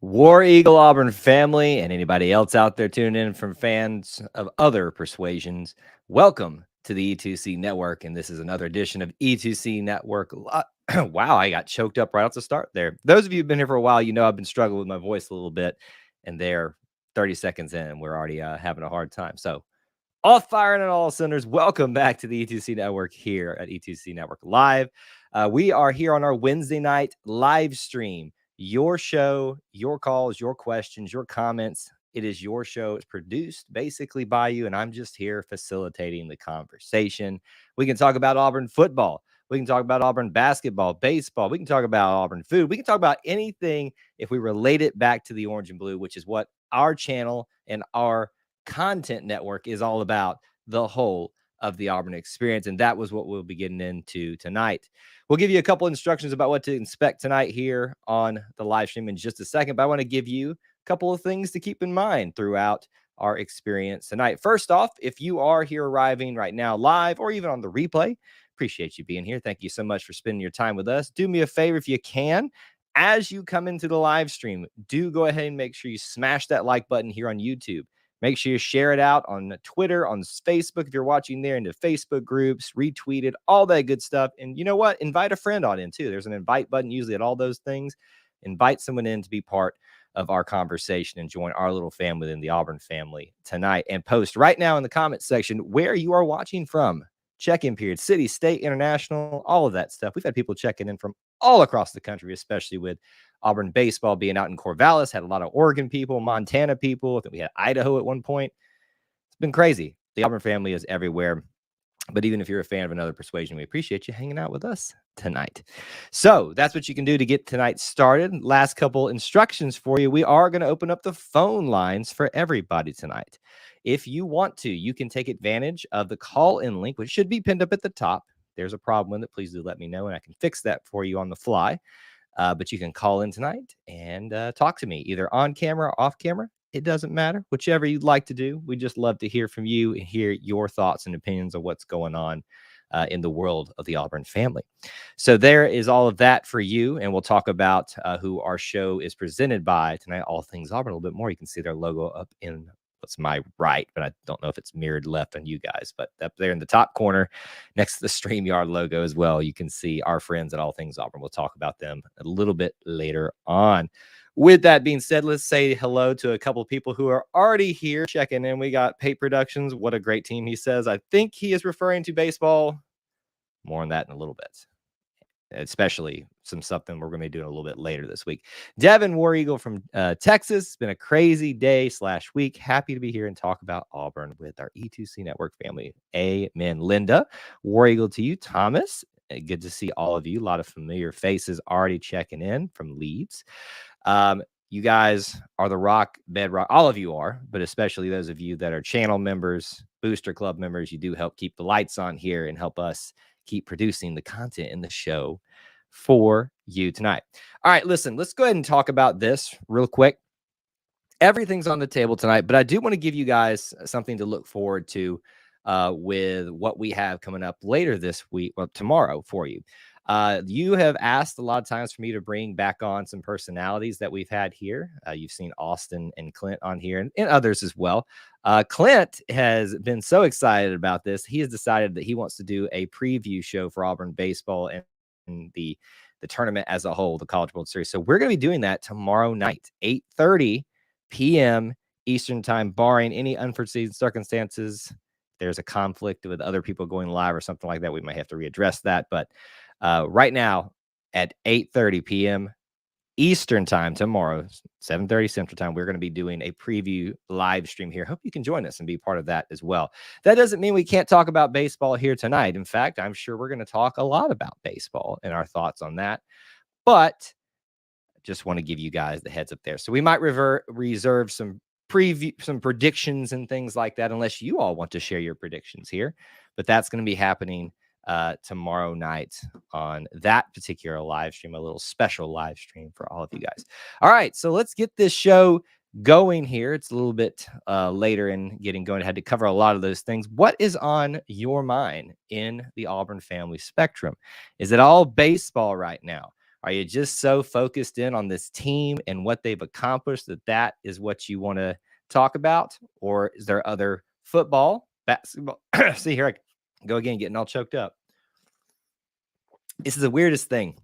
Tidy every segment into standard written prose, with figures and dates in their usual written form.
War Eagle Auburn family and anybody else out there tuning in from fans of other persuasions, welcome to the E2C Network. And this is another edition of E2C Network. Wow, I got choked up right off the start there. Those of you who've been here for a while, you know I've been struggling with my voice a little bit. And they're 30 seconds in, we're already having a hard time. So all firing on all cylinders. Welcome back to the E2C Network here at E2C Network Live. We are here on our Wednesday night live stream. Your show, your calls, your questions, your comments. It is your show. It's produced basically by you, and I'm just here facilitating the conversation. We can talk about Auburn football. We can talk about Auburn basketball, baseball. We can talk about Auburn food. We can talk about anything if we relate it back to the orange and blue, which is what our channel and our content network is all about, the whole of the Auburn experience. And that was what we'll be getting into tonight. We'll give you a couple instructions about what to expect tonight here on the live stream in just a second, but I want to give you a couple of things to keep in mind throughout our experience tonight. First off, if you are here arriving right now live or even on the replay, appreciate you being here. Thank you so much for spending your time with us. Do me a favor if you can. As you come into the live stream, do go ahead and make sure you smash that like button here on YouTube. Make sure you share it out on Twitter, on Facebook, if you're watching there, into Facebook groups, retweet it, all that good stuff. And you know what? Invite a friend on in too. There's an invite button usually at all those things. Invite someone in to be part of our conversation and join our little family within the Auburn family tonight. And post right now in the comment section where you are watching from. Check-in period, city, state, international, all of that stuff. We've had people checking in from all across the country, especially with Auburn baseball being out in Corvallis. Had a lot of Oregon people, Montana people. I think we had Idaho at one point. It's been crazy. The Auburn family is everywhere. But even if you're a fan of another persuasion, we appreciate you hanging out with us tonight. So that's what you can do to get tonight started. Last couple instructions for you. We are going to open up the phone lines for everybody tonight. If you want to, you can take advantage of the call-in link, which should be pinned up at the top. There's a problem with it. Please do let me know, and I can fix that for you on the fly. But you can call in tonight and talk to me, either on camera or off camera. It doesn't matter, whichever you'd like to do. We just love to hear from you and hear your thoughts and opinions of what's going on in the world of the Auburn family. So there is all of that for you. And we'll talk about who our show is presented by tonight, All Things Auburn, a little bit more. You can see their logo up in what's my right, but I don't know if it's mirrored left on you guys. But up there in the top corner, next to the StreamYard logo as well, you can see our friends at All Things Auburn. We'll talk about them a little bit later on. With that being said, let's say hello to a couple of people who are already here checking in. We got Pate Productions. What a great team, he says. I think he is referring to baseball. More on that in a little bit, especially something we're going to be doing a little bit later this week. Devin War Eagle from Texas. It's been a crazy day / week. Happy to be here and talk about Auburn with our E2C Network family. Amen. Linda, War Eagle to you. Thomas, good to see all of you. A lot of familiar faces already checking in from Leeds. You guys are the rock, bedrock. All of you are, but especially those of you that are channel members, Booster Club members. You do help keep the lights on here and help us keep producing the content in the show for you tonight. All right, listen, let's go ahead and talk about this real quick. Everything's on the table tonight, but I do want to give you guys something to look forward to with what we have coming up later this week, well, tomorrow for you. You have asked a lot of times for me to bring back on some personalities that we've had here. You've seen Austin and Clint on here and others as well. Clint has been so excited about this. He has decided that he wants to do a preview show for Auburn baseball and the tournament as a whole, the College World Series. So we're going to be doing that tomorrow night, 8:30 p.m. Eastern time, barring any unforeseen circumstances. There's a conflict with other people going live or something like that, we might have to readdress that. But right now at 8:30 p.m. Eastern time tomorrow, 7:30 Central time, we're going to be doing a preview live stream here. Hope you can join us and be part of that as well. That doesn't mean we can't talk about baseball here tonight. In fact, I'm sure we're going to talk a lot about baseball and our thoughts on that. But just want to give you guys the heads up there. So we might reserve some predictions and things like that, unless you all want to share your predictions here. But that's going to be happening tomorrow night on that particular live stream, a little special live stream for all of you guys. All right, so let's get this show going here. It's a little bit later in getting going. I had to cover a lot of those things. What is on your mind in the Auburn family spectrum? Is it all baseball right now? Are you just so focused in on this team and what they've accomplished that is what you want to talk about? Or is there other football, basketball? See, here I go again, getting all choked up. This is the weirdest thing.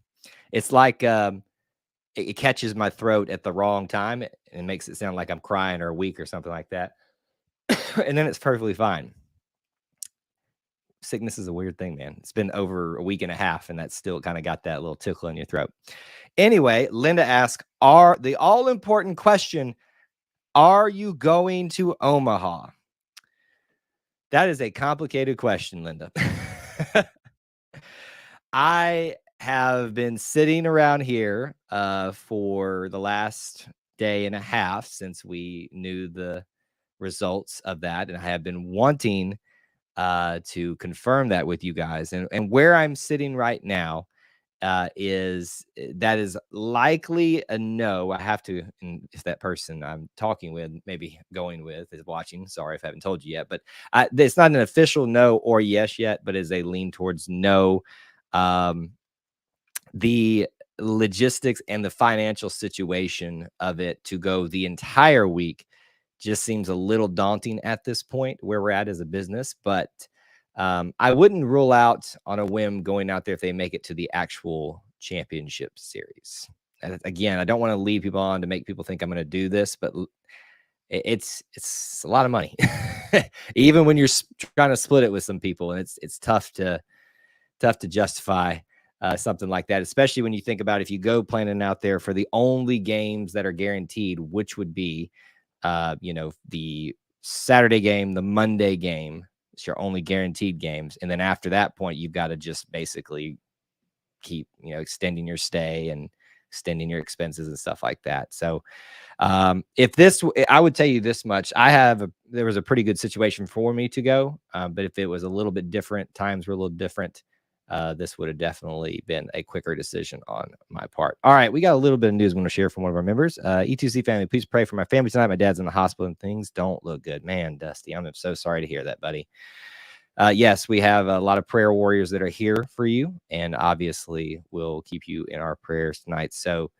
It's like it catches my throat at the wrong time and makes it sound like I'm crying or weak or something like that. And then it's perfectly fine. Sickness is a weird thing, man. It's been over a week and a half, and that's still kind of got that little tickle in your throat. Anyway, Linda asked, the all-important question, are you going to Omaha? That is a complicated question, Linda. I have been sitting around here for the last day and a half since we knew the results of that, and I have been wanting to confirm that with you guys. And where I'm sitting right now is likely a no. I have to, and if that person I'm talking with, maybe going with, is watching, sorry if I haven't told you yet, but it's not an official no or yes yet, but is a lean towards no. The logistics and the financial situation of it to go the entire week just seems a little daunting at this point where we're at as a business, but I wouldn't rule out on a whim going out there if they make it to the actual championship series. And again, I don't want to lead people on to make people think I'm going to do this, but it's a lot of money, even when you're trying to split it with some people, and it's tough to justify something like that, especially when you think about if you go planning out there for the only games that are guaranteed, which would be, the Saturday game, the Monday game. It's your only guaranteed games. And then after that point, you've got to just basically keep, extending your stay and extending your expenses and stuff like that. So I would tell you this much, there was a pretty good situation for me to go. But if it was a little bit different, times were a little different, this would have definitely been a quicker decision on my part. All right, we got a little bit of news we want to share from one of our members. E2C family, please pray for my family tonight. My dad's in the hospital and things don't look good. Man, Dusty, I'm so sorry to hear that, buddy. Yes, we have a lot of prayer warriors that are here for you, and obviously we'll keep you in our prayers tonight. So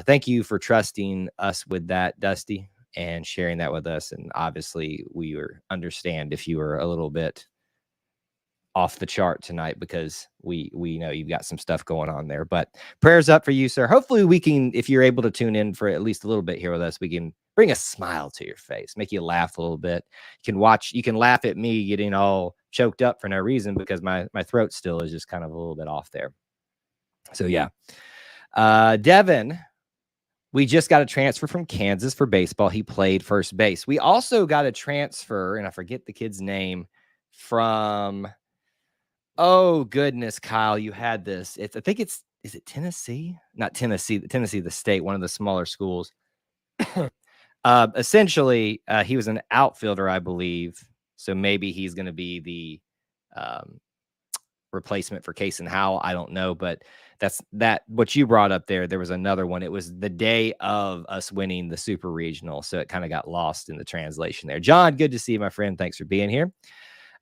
thank you for trusting us with that, Dusty, and sharing that with us. And obviously we understand if you were a little bit off the chart tonight because we know you've got some stuff going on there, but prayers up for you, sir. Hopefully we can, if you're able to tune in for at least a little bit here with us, we can bring a smile to your face, make you laugh a little bit. You can laugh at me getting all choked up for no reason because my throat still is just kind of a little bit off there. So yeah. Devin, we just got a transfer from Kansas for baseball. He played first base. We also got a transfer, and I forget the kid's name, from, oh goodness, Kyle, you had this. Is it Tennessee? Not Tennessee, the state, one of the smaller schools. Essentially, he was an outfielder, I believe. So maybe he's going to be the replacement for Case and Howell. I don't know, but what you brought up there. There was another one. It was the day of us winning the Super Regional, so it kind of got lost in the translation there. John, good to see you, my friend. Thanks for being here.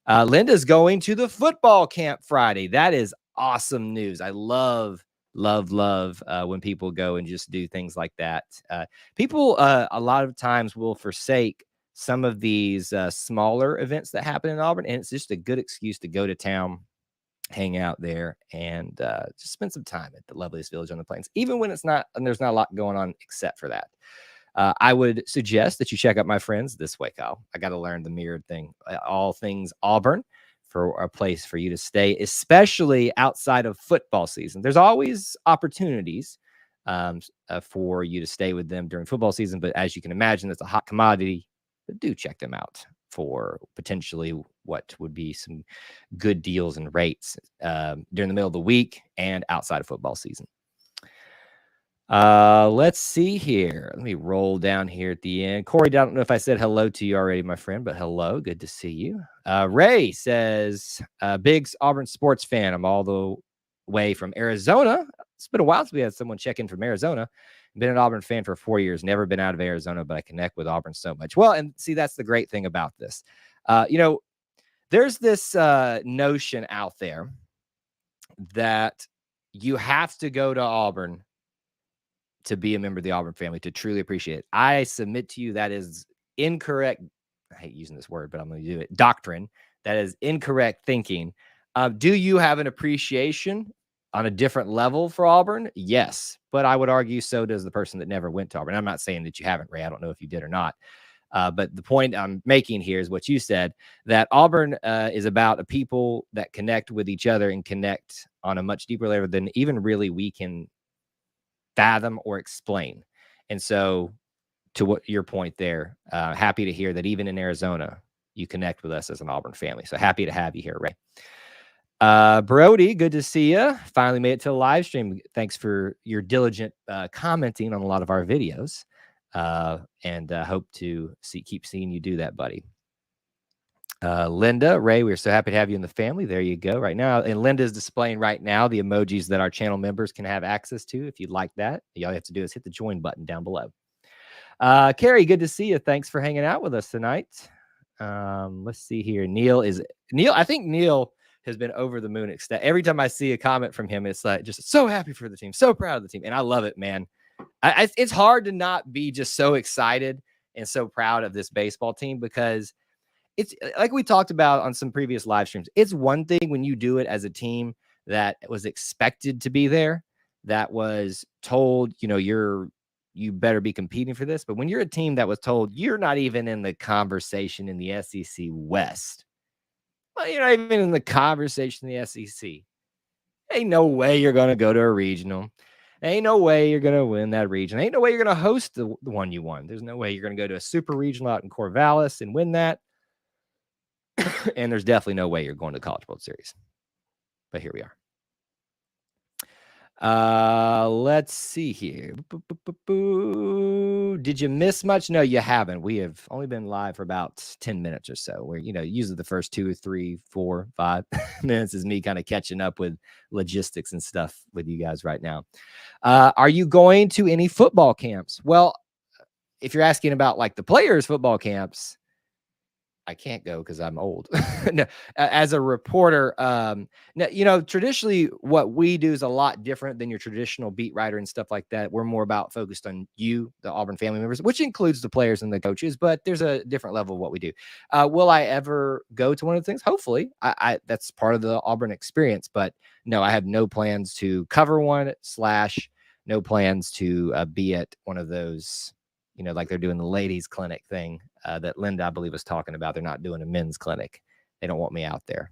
Linda's going to the football camp Friday. That is awesome news. I love when people go and just do things like that. People a lot of times will forsake some of these smaller events that happen in Auburn, and it's just a good excuse to go to town, hang out there, and just spend some time at the loveliest village on the plains, even when there's not a lot going on except for that. I would suggest that you check out my friends this way, Kyle. I got to learn the mirrored thing. All things Auburn, for a place for you to stay, especially outside of football season. There's always opportunities for you to stay with them during football season. But as you can imagine, it's a hot commodity. But do check them out for potentially what would be some good deals and rates during the middle of the week and outside of football season. Let's see here. Let me roll down here at the end. Corey, I don't know if I said hello to you already, my friend, but hello. Good to see you. Ray says, big Auburn sports fan. I'm all the way from Arizona. It's been a while since we had someone check in from Arizona. Been an Auburn fan for 4 years. Never been out of Arizona, but I connect with Auburn so much. Well, and see, that's the great thing about this. There's this notion out there that you have to go to Auburn to be a member of the Auburn family to truly appreciate it. I submit to you that is incorrect. I hate using this word, but I'm going to do it. Doctrine. That is incorrect thinking. Do you have an appreciation on a different level for Auburn? Yes, but I would argue so does the person that never went to Auburn. I'm not saying that you haven't, Ray. I don't know if you did or not. But the point I'm making here is what you said, that Auburn is about a people that connect with each other and connect on a much deeper level than even really we can fathom or explain. And so to what your point there, happy to hear that even in Arizona, you connect with us as an Auburn family. So happy to have you here, Ray. Brody, good to see you. Finally made it to the live stream. Thanks for your diligent commenting on a lot of our videos. And hope to keep seeing you do that, buddy. Linda, Ray, we're so happy to have you in the family. There you go right now. And Linda's displaying right now the emojis that our channel members can have access to. If you'd like that, all you have to do is hit the join button down below. Carrie, good to see you. Thanks for hanging out with us tonight. Let's see here. Neil. I think Neil has been over the moon ecstatic. Every time I see a comment from him, it's like just so happy for the team, so proud of the team. And I love it, man. It's hard to not be just so excited and so proud of this baseball team, because it's like we talked about on some previous live streams. It's one thing when you do it as a team that was expected to be there, that was told, you better be competing for this. But when you're a team that was told you're not even in the conversation in the SEC West, well, you're not even in the conversation in the SEC. Ain't no way you're going to go to a regional. Ain't no way you're going to win that region. Ain't no way you're going to host the one you won. There's no way you're going to go to a super regional out in Corvallis and win that. And there's definitely no way you're going to the College World Series. But here we are. Let's see here. Did you miss much? No, you haven't. We have only been live for about 10 minutes or so, where, usually the first 2 or 3, 4, 5 minutes is me kind of catching up with logistics and stuff with you guys right now. Are you going to any football camps? Well, if you're asking about like the players' football camps, I can't go because I'm old. No, as a reporter, traditionally what we do is a lot different than your traditional beat writer and stuff like that. We're more about focused on you, the Auburn family members, which includes the players and the coaches, but there's a different level of what we do. Will I ever go to one of the things? Hopefully. That's part of the Auburn experience, but no, I have no plans to cover one / no plans to be at one of those, like they're doing the ladies clinic thing that Linda, I believe, was talking about. They're not doing a men's clinic. They don't want me out there.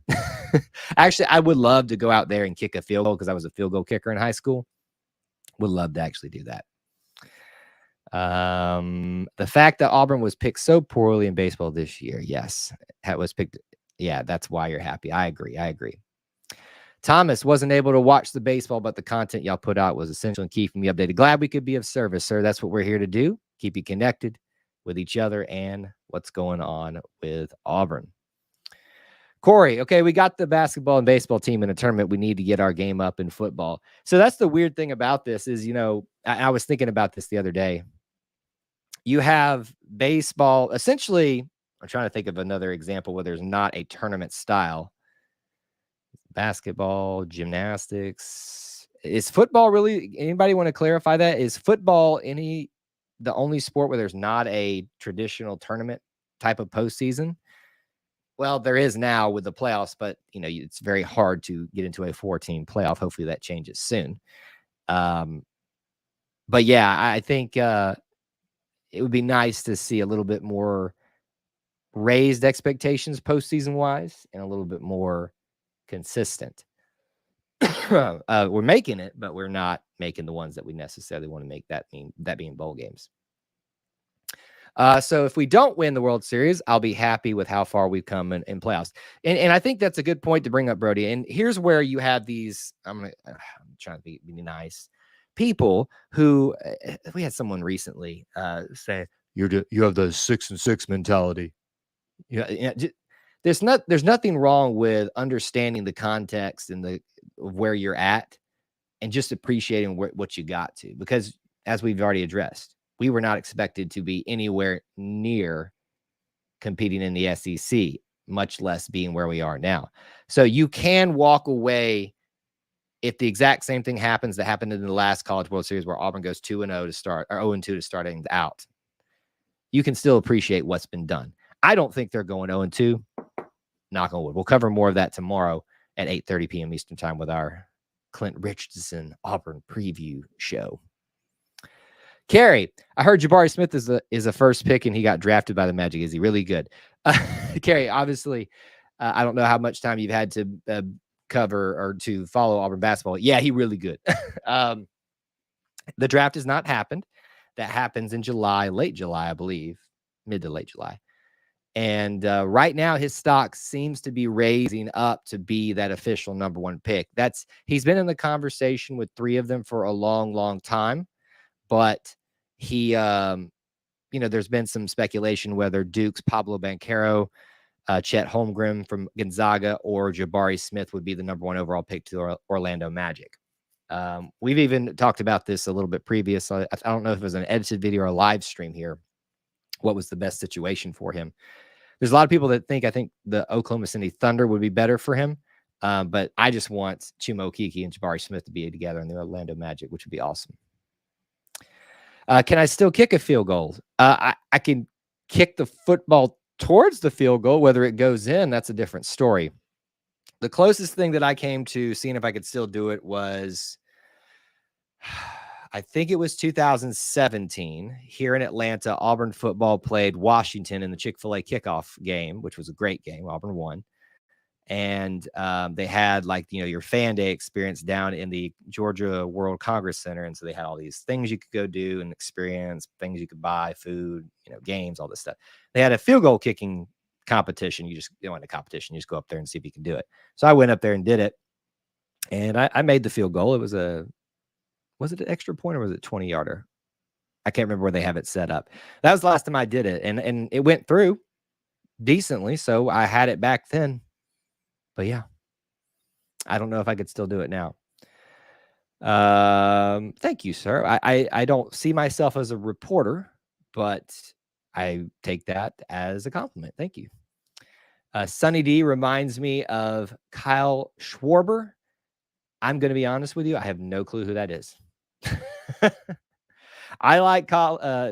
Actually, I would love to go out there and kick a field goal because I was a field goal kicker in high school. Would love to actually do that. The fact that Auburn was picked so poorly in baseball this year. Yes, it was picked. Yeah, that's why you're happy. I agree. Thomas wasn't able to watch the baseball, but the content y'all put out was essential and keeping me updated. Glad we could be of service, sir. That's what we're here to do. Keep you connected with each other and what's going on with Auburn. Corey, okay, we got the basketball and baseball team in a tournament. We need to get our game up in football. So that's the weird thing about this is, I was thinking about this the other day. You have baseball, essentially, I'm trying to think of another example where there's not a tournament style. Basketball, gymnastics. Is football really, anybody want to clarify that? Is football the only sport where there's not a traditional tournament type of postseason? Well, there is now with the playoffs, but it's very hard to get into a 4-team playoff. Hopefully that changes soon. But yeah, I think it would be nice to see a little bit more raised expectations postseason wise and a little bit more consistent. We're making it, but we're not making the ones that we necessarily want to make, that being bowl games. So if we don't win the World Series, I'll be happy with how far we've come in playoffs. And I think that's a good point to bring up, Brody. And here's where you have these, I'm trying to be nice, people who, we had someone recently say, you have the 6-6 mentality. There's nothing wrong with understanding the context and where you're at and just appreciating what you got to, because as we've already addressed, we were not expected to be anywhere near competing in the SEC, much less being where we are now. So you can walk away if the exact same thing happens that happened in the last College World Series where Auburn goes 2-0 to start, or 0-2 to start out, you can still appreciate what's been done. I don't think they're going 0-2. Knock on wood. We'll cover more of that tomorrow at 8:30 p.m. Eastern time with our Clint Richardson Auburn preview show. Carrie, I heard Jabari Smith is a first pick and he got drafted by the Magic. Is he really good? Carrie, obviously, I don't know how much time you've had to cover or to follow Auburn basketball. Yeah, he really good. The draft has not happened. That happens in July, late July, I believe, mid to late July. And right now, his stock seems to be raising up to be that official number one pick. He's been in the conversation with three of them for a long, long time. But he, there's been some speculation whether Duke's Pablo Banchero, Chet Holmgren from Gonzaga, or Jabari Smith would be the number one overall pick to the Orlando Magic. We've even talked about this a little bit previous. I don't know if it was an edited video or a live stream here. What was the best situation for him? There's a lot of people that I think the Oklahoma City Thunder would be better for him. But I just want Chuma Okeke and Jabari Smith to be together in the Orlando Magic, which would be awesome. Can I still kick a field goal? I can kick the football towards the field goal. Whether it goes in, that's a different story. The closest thing that I came to seeing if I could still do it was, I think it was 2017 here in Atlanta. Auburn football played Washington in the Chick-fil-A kickoff game, which was a great game. Auburn won. And they had your fan day experience down in the Georgia World Congress Center. And so they had all these things you could go do and experience, things you could buy, food, games, all this stuff. They had a field goal kicking competition. You just go into competition. You just go up there and see if you can do it. So I went up there and did it. And I made the field goal. It was it an extra point or was it 20-yarder? I can't remember where they have it set up. That was the last time I did it. And it went through decently. So I had it back then. But yeah, I don't know if I could still do it now. Thank you, sir. I don't see myself as a reporter, but I take that as a compliment. Thank you. Sunny D reminds me of Kyle Schwarber. I'm going to be honest with you. I have no clue who that is. I like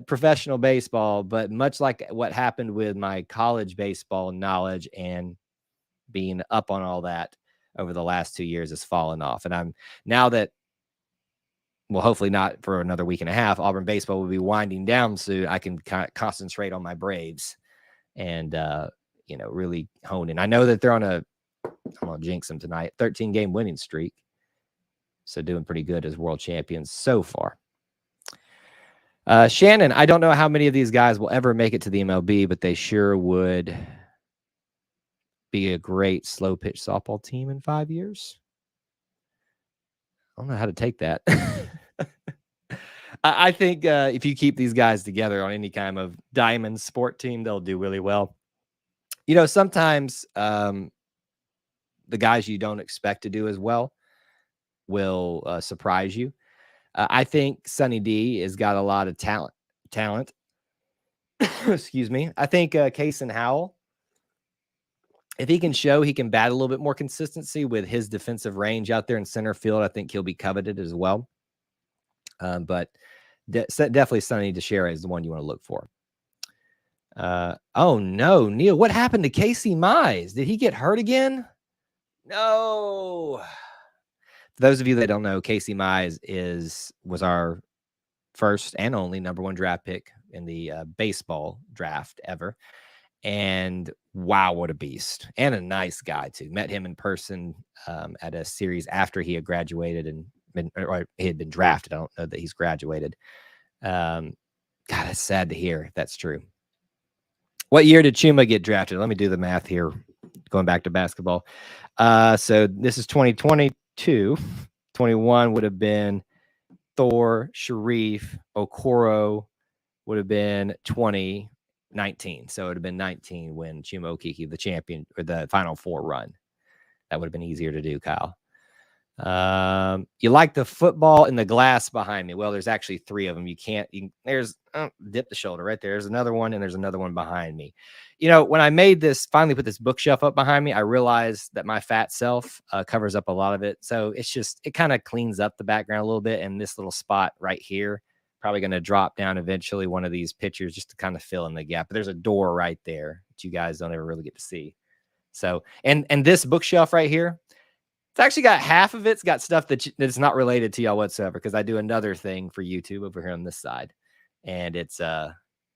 professional baseball, but much like what happened with my college baseball knowledge and being up on all that over the last 2 years has fallen off. And I'm now that, well, hopefully not for another week and a half, Auburn baseball will be winding down soon. I can concentrate on my Braves and, really hone in. I know that they're I'm going to jinx them tonight, 13-game winning streak. So doing pretty good as world champions so far. Shannon, I don't know how many of these guys will ever make it to the MLB, but they sure would be a great slow pitch softball team in 5 years. I don't know how to take that. I think if you keep these guys together on any kind of diamond sport team, they'll do really well. Sometimes the guys you don't expect to do as well will surprise you. I think Sunny D has got a lot of talent. Excuse me. I think Kason Howell, if he can show he can bat a little bit more consistency with his defensive range out there in center field, I think he'll be coveted as well. But definitely Sonny DeShera is the one you want to look for. Oh, no, Neil, what happened to Casey Mize? Did he get hurt again? No. For those of you that don't know, Casey Mize was our first and only number one draft pick in the baseball draft ever. And wow, what a beast. And a nice guy, too. Met him in person at a series after he had graduated and he had been drafted. I don't know that he's graduated. God, that's sad to hear if that's true. What year did Chuma get drafted? Let me do the math here, going back to basketball. So this is 2022. 21 would have been Thor, Sharif, Okoro would have been 2019. So it would have been 19 when Chuma Okeke, the champion, or the Final Four run. That would have been easier to do, Kyle. You like the football in the glass behind me? Well, there's actually 3 of them. There's dip the shoulder right there. There's another one, and there's another one behind me. When I finally put this bookshelf up behind me, I realized that my fat self covers up a lot of it. So it kind of cleans up the background a little bit. And this little spot right here, probably going to drop down eventually one of these pictures just to kind of fill in the gap. But there's a door right there that you guys don't ever really get to see. So, and this bookshelf right here, it's actually got half of it's got stuff that's not related to y'all whatsoever, because I do another thing for YouTube over here on this side, and it's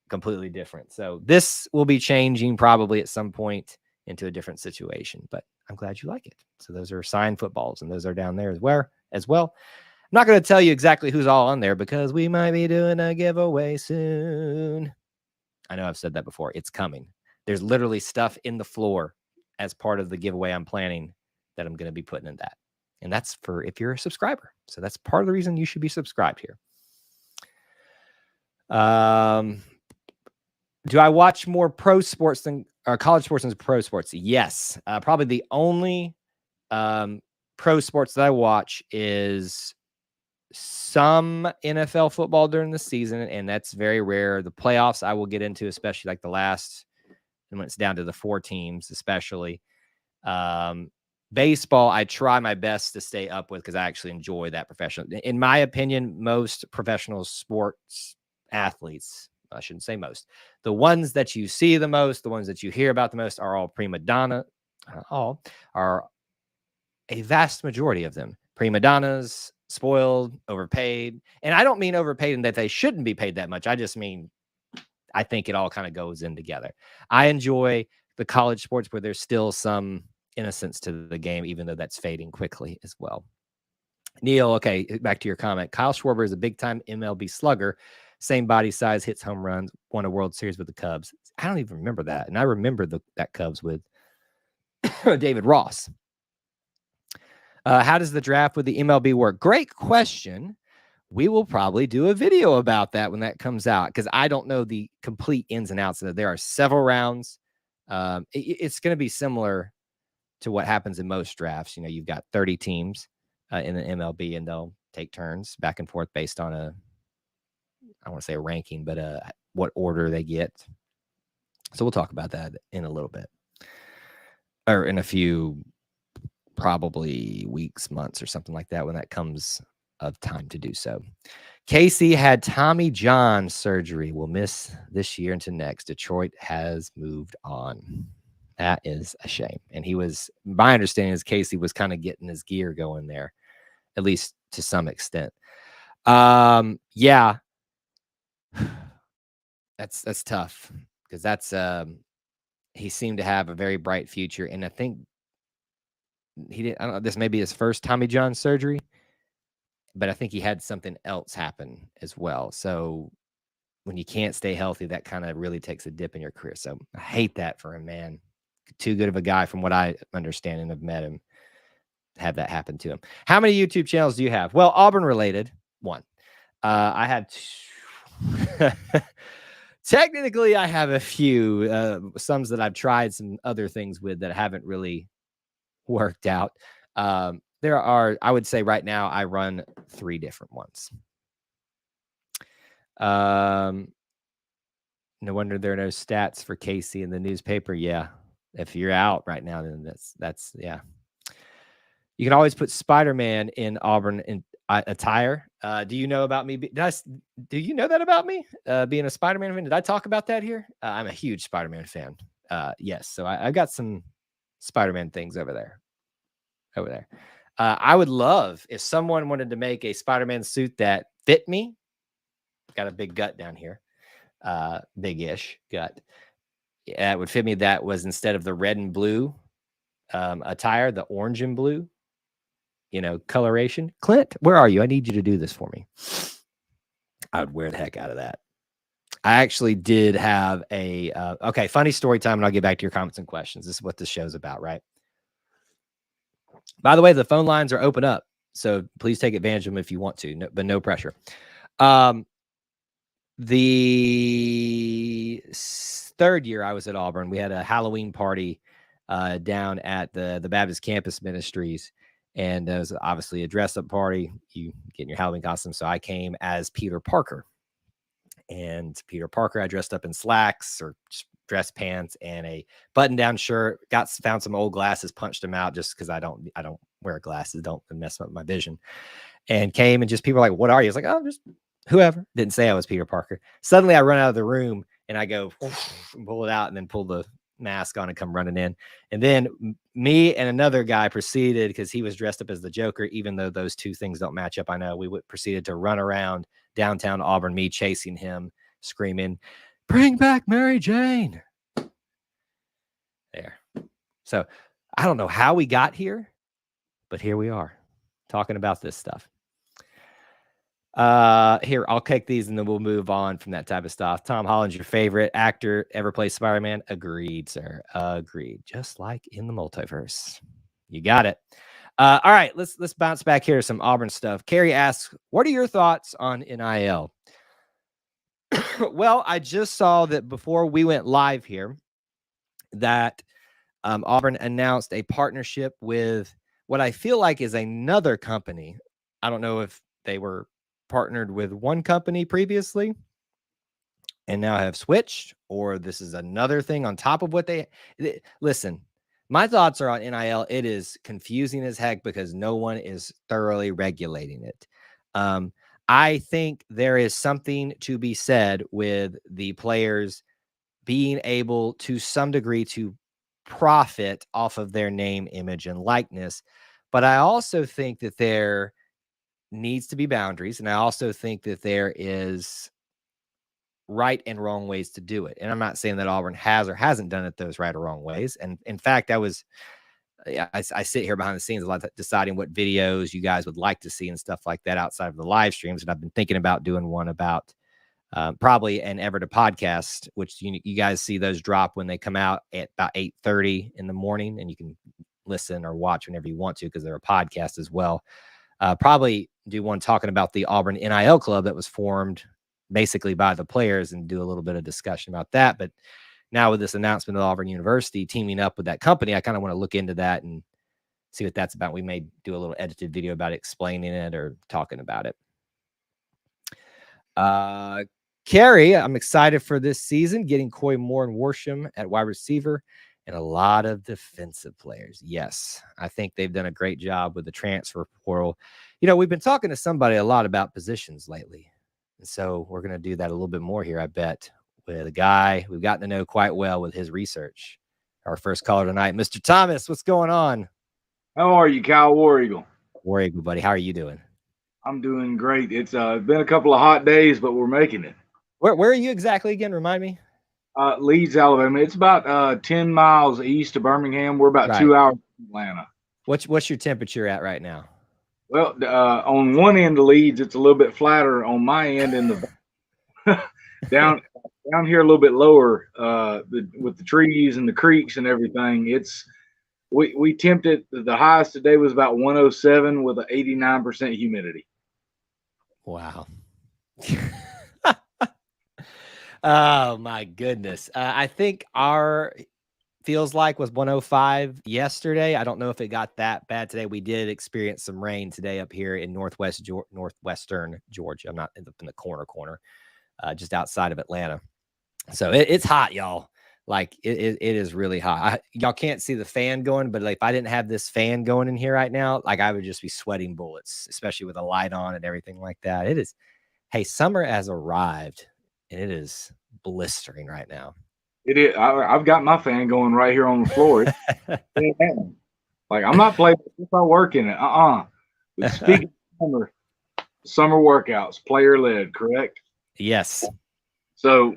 completely different. So this will be changing probably at some point into a different situation, but I'm glad you like it. So those are signed footballs, and those are down there as well. I'm not going to tell you exactly who's all on there because we might be doing a giveaway soon. I know I've said that before. It's coming. There's literally stuff in the floor as part of the giveaway I'm planning that I'm going to be putting in that. And that's for if you're a subscriber. So that's part of the reason you should be subscribed here. Do I watch more pro sports than college sports than pro sports? Yes. Probably the only pro sports that I watch is some NFL football during the season, and that's very rare. The playoffs I will get into, especially like the last, and when it's down to the 4 teams, especially. Baseball, I try my best to stay up with because I actually enjoy that professional. In my opinion, most professional sports athletes, I shouldn't say most, the ones that you see the most, the ones that you hear about the most are all prima donna, are a vast majority of them prima donnas, spoiled, overpaid. And I don't mean overpaid in that they shouldn't be paid that much. I just mean, I think it all kind of goes in together. I enjoy the college sports where there's still some innocence to the game, even though that's fading quickly as well. Neil, okay, back to your comment. Kyle Schwarber is a big-time MLB slugger. Same body size, hits home runs, won a World Series with the Cubs. I don't even remember that. And I remember that Cubs with David Ross. How does the draft with the MLB work? Great question. We will probably do a video about that when that comes out, because I don't know the complete ins and outs of it. There are several rounds. It's going to be similar to what happens in most drafts. You've got 30 teams in the MLB, and they'll take turns back and forth based on I don't want to say a ranking, but what order they get. So we'll talk about that in a little bit, or in a few, probably weeks, months, or something like that when that comes of time to do so. Casey had Tommy John surgery. Will miss this year into next. Detroit has moved on. That is a shame. And my understanding is Casey was kind of getting his gear going there, at least to some extent. Yeah, that's tough, because he seemed to have a very bright future. And I think I don't know, this may be his first Tommy John surgery, but I think he had something else happen as well. So when you can't stay healthy, that kind of really takes a dip in your career. So I hate that for him, man. Too good of a guy from what I understand and have met him, have that happen to him. How many YouTube channels do you have? Well, Auburn related, 1. I had technically I have a few, some that I've tried some other things with that haven't really worked out. There are, I would say right now, I run 3 different ones. No wonder there are no stats for Casey in the newspaper. Yeah. If you're out right now, then that's yeah. You can always put Spider-Man in Auburn in attire. Do you know about me? Do you know that about me? Being a Spider-Man fan? Did I talk about that here? I'm a huge Spider-Man fan. Yes. So I've got some Spider-Man things over there. I would love if someone wanted to make a Spider-Man suit that fit me. Got a big gut down here. Big-ish gut. It would fit me. That was instead of the red and blue attire, the orange and blue, coloration. Clint, where are you? I need you to do this for me. I would wear the heck out of that. I actually did have okay, funny story time, and I'll get back to your comments and questions. This is what this show's about, right? By the way, the phone lines are open up, so please take advantage of them if you want to, but no pressure. The 3rd year I was at Auburn, we had a Halloween party down at the Baptist Campus Ministries, And it was obviously a dress-up party. You get in your Halloween costume. So I came as Peter Parker. And Peter Parker, I dressed up in slacks or dress pants and a button-down shirt. Found some old glasses, punched them out just because I don't wear glasses. Don't mess up my vision. And came and just people were like, "What are you?" I was like, "Oh, just whoever." Didn't say I was Peter Parker. Suddenly, I run out of the room and I go pull it out and then pull the mask on and come running in. And then me and another guy proceeded, because he was dressed up as the Joker, even though those two things don't match up. I know we proceeded to run around downtown Auburn, me chasing him, screaming, "Bring back Mary Jane." There. So I don't know how we got here, but here we are talking about this stuff. Here, I'll take these and then we'll move on from that type of stuff. Tom Holland's your favorite actor ever play Spider-Man? Agreed, sir. Agreed. Just like in the multiverse. You got it. All right, let's bounce back here to some Auburn stuff. Carrie asks, what are your thoughts on NIL? Well, I just saw that before we went live here that Auburn announced a partnership with what I feel like is another company. I don't know if they were partnered with one company previously and now have switched, or this is another thing on top of what listen. My thoughts are on NIL. It is confusing as heck because no one is thoroughly regulating it. I think there is something to be said with the players being able to some degree to profit off of their name, image, and likeness. But I also think that there needs to be boundaries. And I also think that there is right and wrong ways to do it. And I'm not saying that Auburn has or hasn't done it those right or wrong ways. And in fact, I sit here behind the scenes a lot deciding what videos you guys would like to see and stuff like that outside of the live streams. And I've been thinking about doing one about probably an Everett podcast, which you guys see those drop when they come out at about 8:30 in the morning, and you can listen or watch whenever you want to because they're a podcast as well. Probably do one talking about the Auburn NIL club that was formed basically by the players and do a little bit of discussion about that. But now with this announcement of Auburn University teaming up with that company, I kind of want to look into that and see what that's about. We may do a little edited video about explaining it or talking about it. Carrie, I'm excited for this season, getting Coy Moore and Worsham at wide receiver and a lot of defensive players. Yes, I think they've done a great job with the transfer portal. You know, we've been talking to somebody a lot about positions lately. And so we're going to do that a little bit more here, I bet, with a guy we've gotten to know quite well with his research. Our first caller tonight, Mr. Thomas, what's going on? How are you, Kyle War Eagle? War Eagle, buddy. How are you doing? I'm doing great. It's been a couple of hot days, but we're making it. Where are you exactly again? Remind me. Leeds, Alabama. It's about 10 miles east of Birmingham. We're about 2 hours from Atlanta. What's your temperature at right now? Well, on one end of Leeds, it's a little bit flatter. On my end, in the down here a little bit lower, with the trees and the creeks and everything. We tempted the highest today was about 107 with an 89% humidity. Wow. Oh my goodness. I think our feels like was 105 yesterday. I don't know if it got that bad today. We did experience some rain today up here in northwestern Georgia. I'm not in the corner, just outside of Atlanta. So it's hot, y'all. Like it is really hot. Y'all can't see the fan going, but like if I didn't have this fan going in here right now, like I would just be sweating bullets, especially with a light on and everything like that. It is. Hey, summer has arrived and it is blistering right now. It is. I've got my fan going right here on the floor. Like I'm not playing if I work in it. But speaking of summer workouts, player led, correct? Yes. So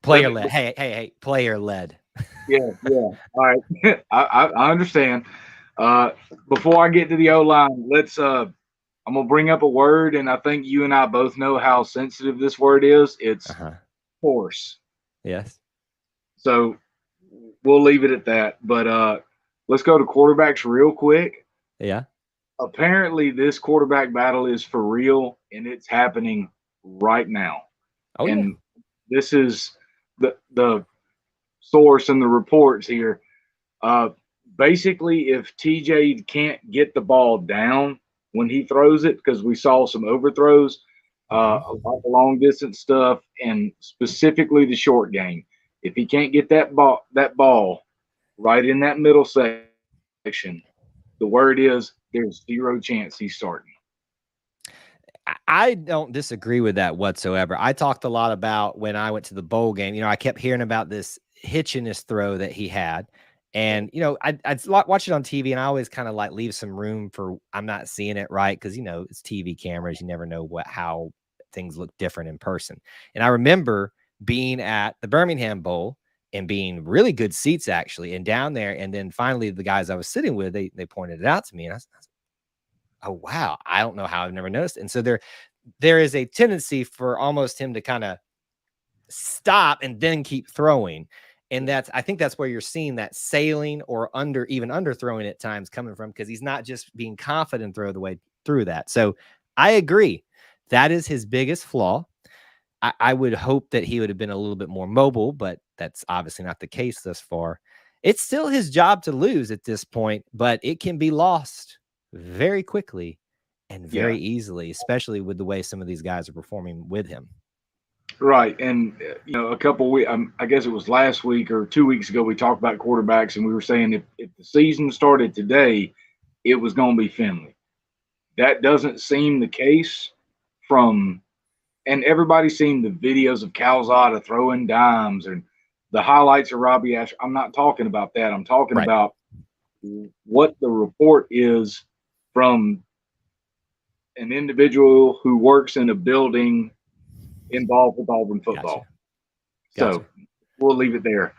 player led. Hey, player led. Yeah. All right. I understand. Before I get to the O line, I'm gonna bring up a word, and I think you and I both know how sensitive this word is. It's force. Yes. So we'll leave it at that. But let's go to quarterbacks real quick. Yeah. Apparently, this quarterback battle is for real, and it's happening right now. Oh, and this is the source and the reports here. basically, if TJ can't get the ball down when he throws it, because we saw some overthrows, a lot of long distance stuff, and specifically the short game. If he can't get that ball right in that middle section, the word is there's zero chance he's starting. I don't disagree with that whatsoever. I talked a lot about when I went to the bowl game. I kept hearing about this hitch in his throw that he had. And, I'd watch it on TV, and I always kind of like leave some room for I'm not seeing it right because, it's TV cameras. You never know how things look different in person. And I remember being at the Birmingham Bowl and being really good seats, actually, and down there. And then finally, the guys I was sitting with, they pointed it out to me. And I was, oh, wow, I don't know how I've never noticed. And so there is a tendency for almost him to kind of stop and then keep throwing. And I think that's where you're seeing that sailing or even under throwing at times coming from, because he's not just being confident throw the way through that. So I agree. That is his biggest flaw. I would hope that he would have been a little bit more mobile, but that's obviously not the case thus far. It's still his job to lose at this point, but it can be lost very quickly and very easily, especially with the way some of these guys are performing with him. Right. And, a couple weeks, I guess it was last week or 2 weeks ago, we talked about quarterbacks, and we were saying if the season started today, it was going to be Finley. That doesn't seem the case and everybody's seen the videos of Calzado throwing dimes and the highlights of Robbie Asher. I'm not talking about that. I'm talking about what the report is from an individual who works in a building involved with Auburn football. Gotcha. So we'll leave it there.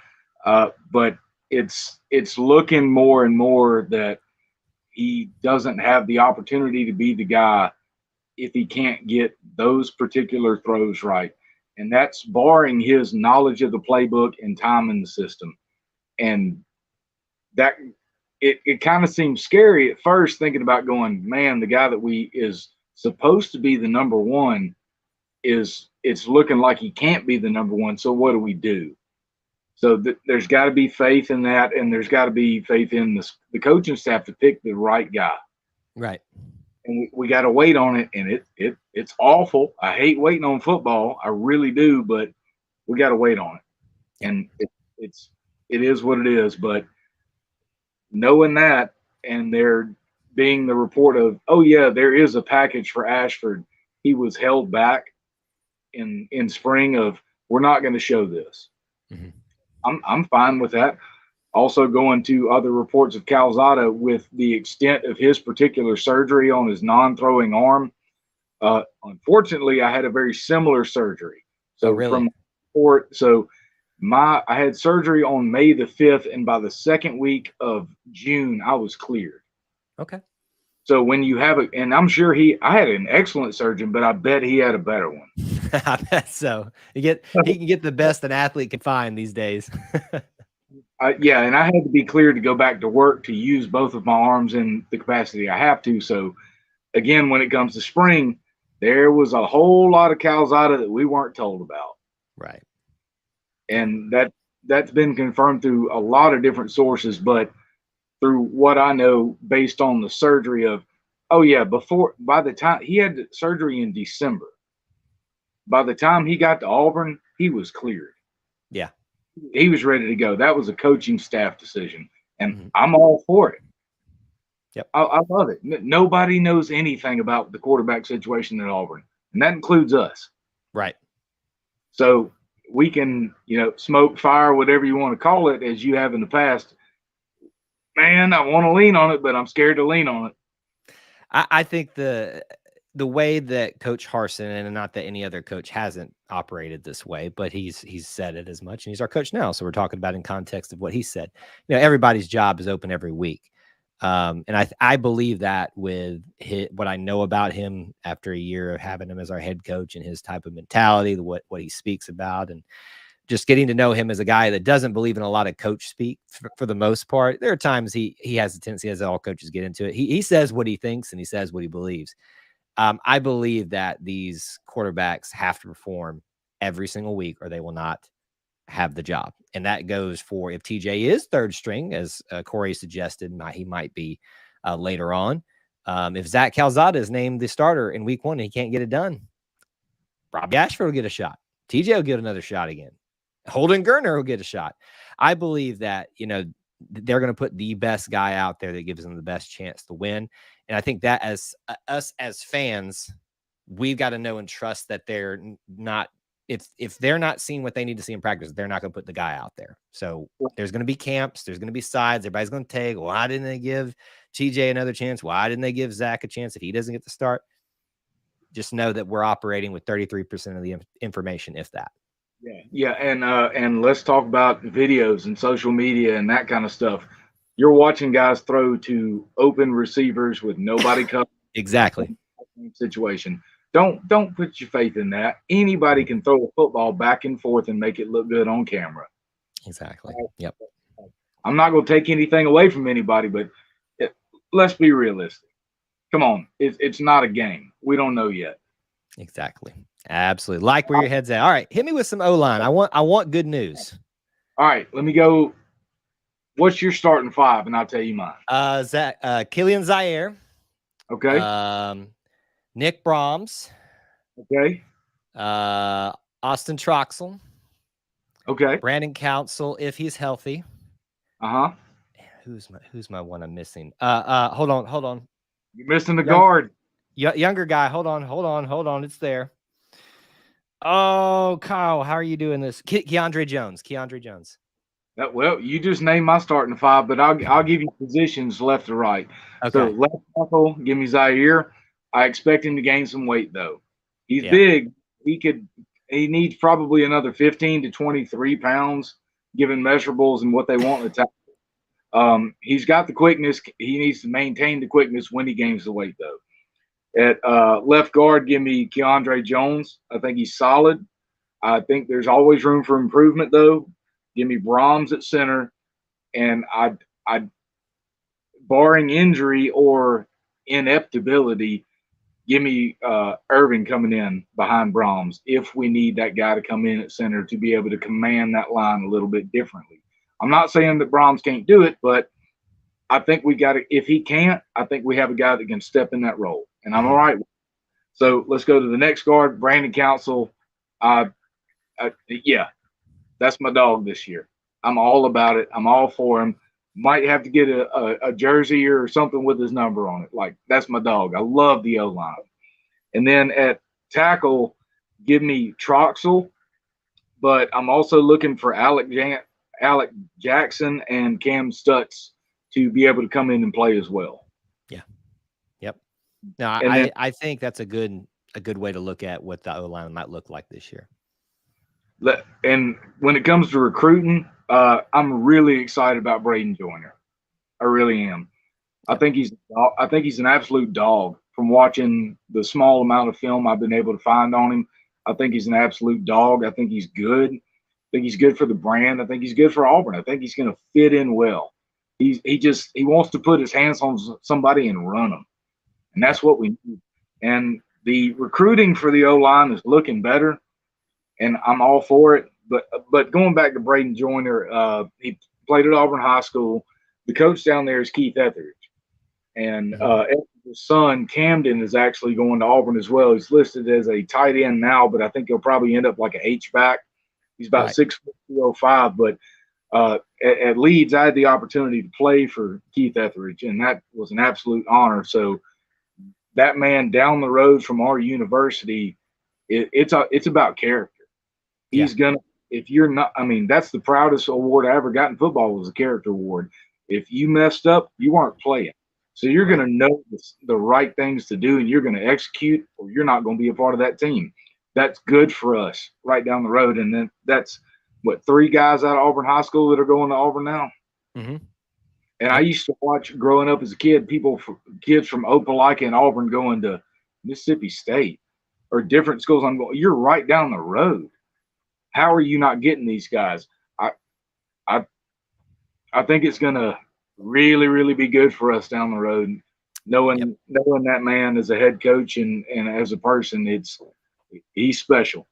But it's looking more and more that he doesn't have the opportunity to be the guy if he can't get those particular throws right. And that's barring his knowledge of the playbook and time in the system. And that it kind of seems scary at first, thinking about going, man, the guy that is supposed to be the number one it's looking like he can't be the number one. So what do we do? So there's got to be faith in that, and there's got to be faith in the coaching staff to pick the right guy. Right. And we got to wait on it, and it's awful. I hate waiting on football. I really do, but we got to wait on it. And it is what it is. But knowing that, and there being the report of, oh yeah, there is a package for Ashford. He was held back in spring of, we're not going to show this. Mm-hmm. I'm fine with that. Also going to other reports of Calzado with the extent of his particular surgery on his non-throwing arm. Unfortunately, I had a very similar surgery. So really? I had surgery on May the 5th, and by the second week of June, I was cleared. Okay. So when you have it, and I'm sure I had an excellent surgeon, but I bet he had a better one. I bet so. He can get the best an athlete can find these days. Yeah, and I had to be cleared to go back to work to use both of my arms in the capacity I have to. So again, when it comes to spring, there was a whole lot of Calzado that we weren't told about. Right. And that's been confirmed through a lot of different sources, but through what I know based on the surgery of, by the time he had surgery in December, by the time he got to Auburn, he was cleared. Yeah. He was ready to go. That was a coaching staff decision, and I'm all for it. Yep. I love it. Nobody knows anything about the quarterback situation at Auburn, and that includes us. Right. So we can, smoke, fire, whatever you want to call it, as you have in the past. Man, I want to lean on it, but I'm scared to lean on it. I think the way that Coach Harsin, and not that any other coach hasn't operated this way, but he's said it as much, and he's our coach now. So we're talking about in context of what he said. Everybody's job is open every week. And I believe that with what I know about him after a year of having him as our head coach and his type of mentality, what he speaks about, and just getting to know him as a guy that doesn't believe in a lot of coach speak for the most part. There are times he has a tendency, as all coaches get into it. He says what he thinks and he says what he believes. I believe that these quarterbacks have to perform every single week or they will not have the job. And that goes for if TJ is third string, as Corey suggested, he might be later on. If Zach Calzado is named the starter in week 1 and he can't get it done, Robbie Ashford will get a shot. TJ will get another shot again. Holden Gerner will get a shot. I believe that, they're going to put the best guy out there that gives them the best chance to win. And I think that as us as fans, we've got to know and trust that they're not, if they're not seeing what they need to see in practice, they're not going to put the guy out there. So there's going to be camps, there's going to be sides. Everybody's going to take, why didn't they give TJ another chance? Why didn't they give Zach a chance if he doesn't get to start? Just know that we're operating with 33% of the information, if that. Yeah, and let's talk about videos and social media and that kind of stuff. You're watching guys throw to open receivers with nobody coming. Exactly. Situation. Don't put your faith in that. Anybody can throw a football back and forth and make it look good on camera. Exactly. Yep. I'm not going to take anything away from anybody, but let's be realistic. Come on, it's not a game. We don't know yet. Exactly. Absolutely. Like where your head's at. All right, hit me with some O-line. I want good news. All right, let me go. What's your starting 5? And I'll tell you mine. Killian Zaire. Okay. Nick Brahms. Okay. Austin Troxel. Okay. Brandon Council, if he's healthy. Uh-huh. Who's my one I'm missing? Hold on. You're missing the guard. Younger guy. Hold on. It's there. Oh, Kyle, how are you doing this? Keandre Jones. Well, you just named my starting 5, but I'll give you positions left to right. Okay. So left tackle, give me Zaire. I expect him to gain some weight though. He's big. He needs probably another 15 to 23 pounds, given measurables and what they want in the tackle. He's got the quickness. He needs to maintain the quickness when he gains the weight though. At left guard, give me Keandre Jones. I think he's solid. I think there's always room for improvement, though. Give me Brahms at center. And I barring injury or ineptability, give me Irving coming in behind Brahms if we need that guy to come in at center to be able to command that line a little bit differently. I'm not saying that Brahms can't do it, but I think we got to, if he can't, I think we have a guy that can step in that role. And I'm all right with it. So let's go to the next guard, Brandon Council. Yeah, that's my dog this year. I'm all about it. I'm all for him. Might have to get a jersey or something with his number on it. Like, that's my dog. I love the O-line. And then at tackle, give me Troxel. But I'm also looking for Alec Jackson and Cam Stutz to be able to come in and play as well. Yeah. Yep. No, I think that's a good way to look at what the O-line might look like this year. And when it comes to recruiting, I'm really excited about Braden Joyner. I really am. I think he's an absolute dog. From watching the small amount of film I've been able to find on him, I think he's an absolute dog. I think he's good. I think he's good for the brand. I think he's good for Auburn. I think he's going to fit in well. He wants to put his hands on somebody and run them, and that's what we need. And the recruiting for the O-line is looking better, and I'm all for it. But going back to Braden Joyner, he played at Auburn High School. The coach down there is Keith Etheridge, and his son Camden is actually going to Auburn as well. He's listed as a tight end now, but I think he'll probably end up like an H-back. He's about 6'205", but at Leeds, I had the opportunity to play for Keith Etheridge, and that was an absolute honor. So that man down the road from our university, it's about character. He's gonna, if you're not, I mean, that's the proudest award I ever got in football was a character award. If you messed up, you weren't playing. So you're going to know the right things to do, and you're going to execute, or you're not going to be a part of that team. That's good for us right down the road. And then that's, 3 guys out of Auburn High School that are going to Auburn now. Mm-hmm. And I used to watch growing up as a kid, kids from Opelika and Auburn going to Mississippi State or different schools. I'm going, you're right down the road. How are you not getting these guys? I think it's going to really, really be good for us down the road. Knowing that man as a head coach and as a person, he's special.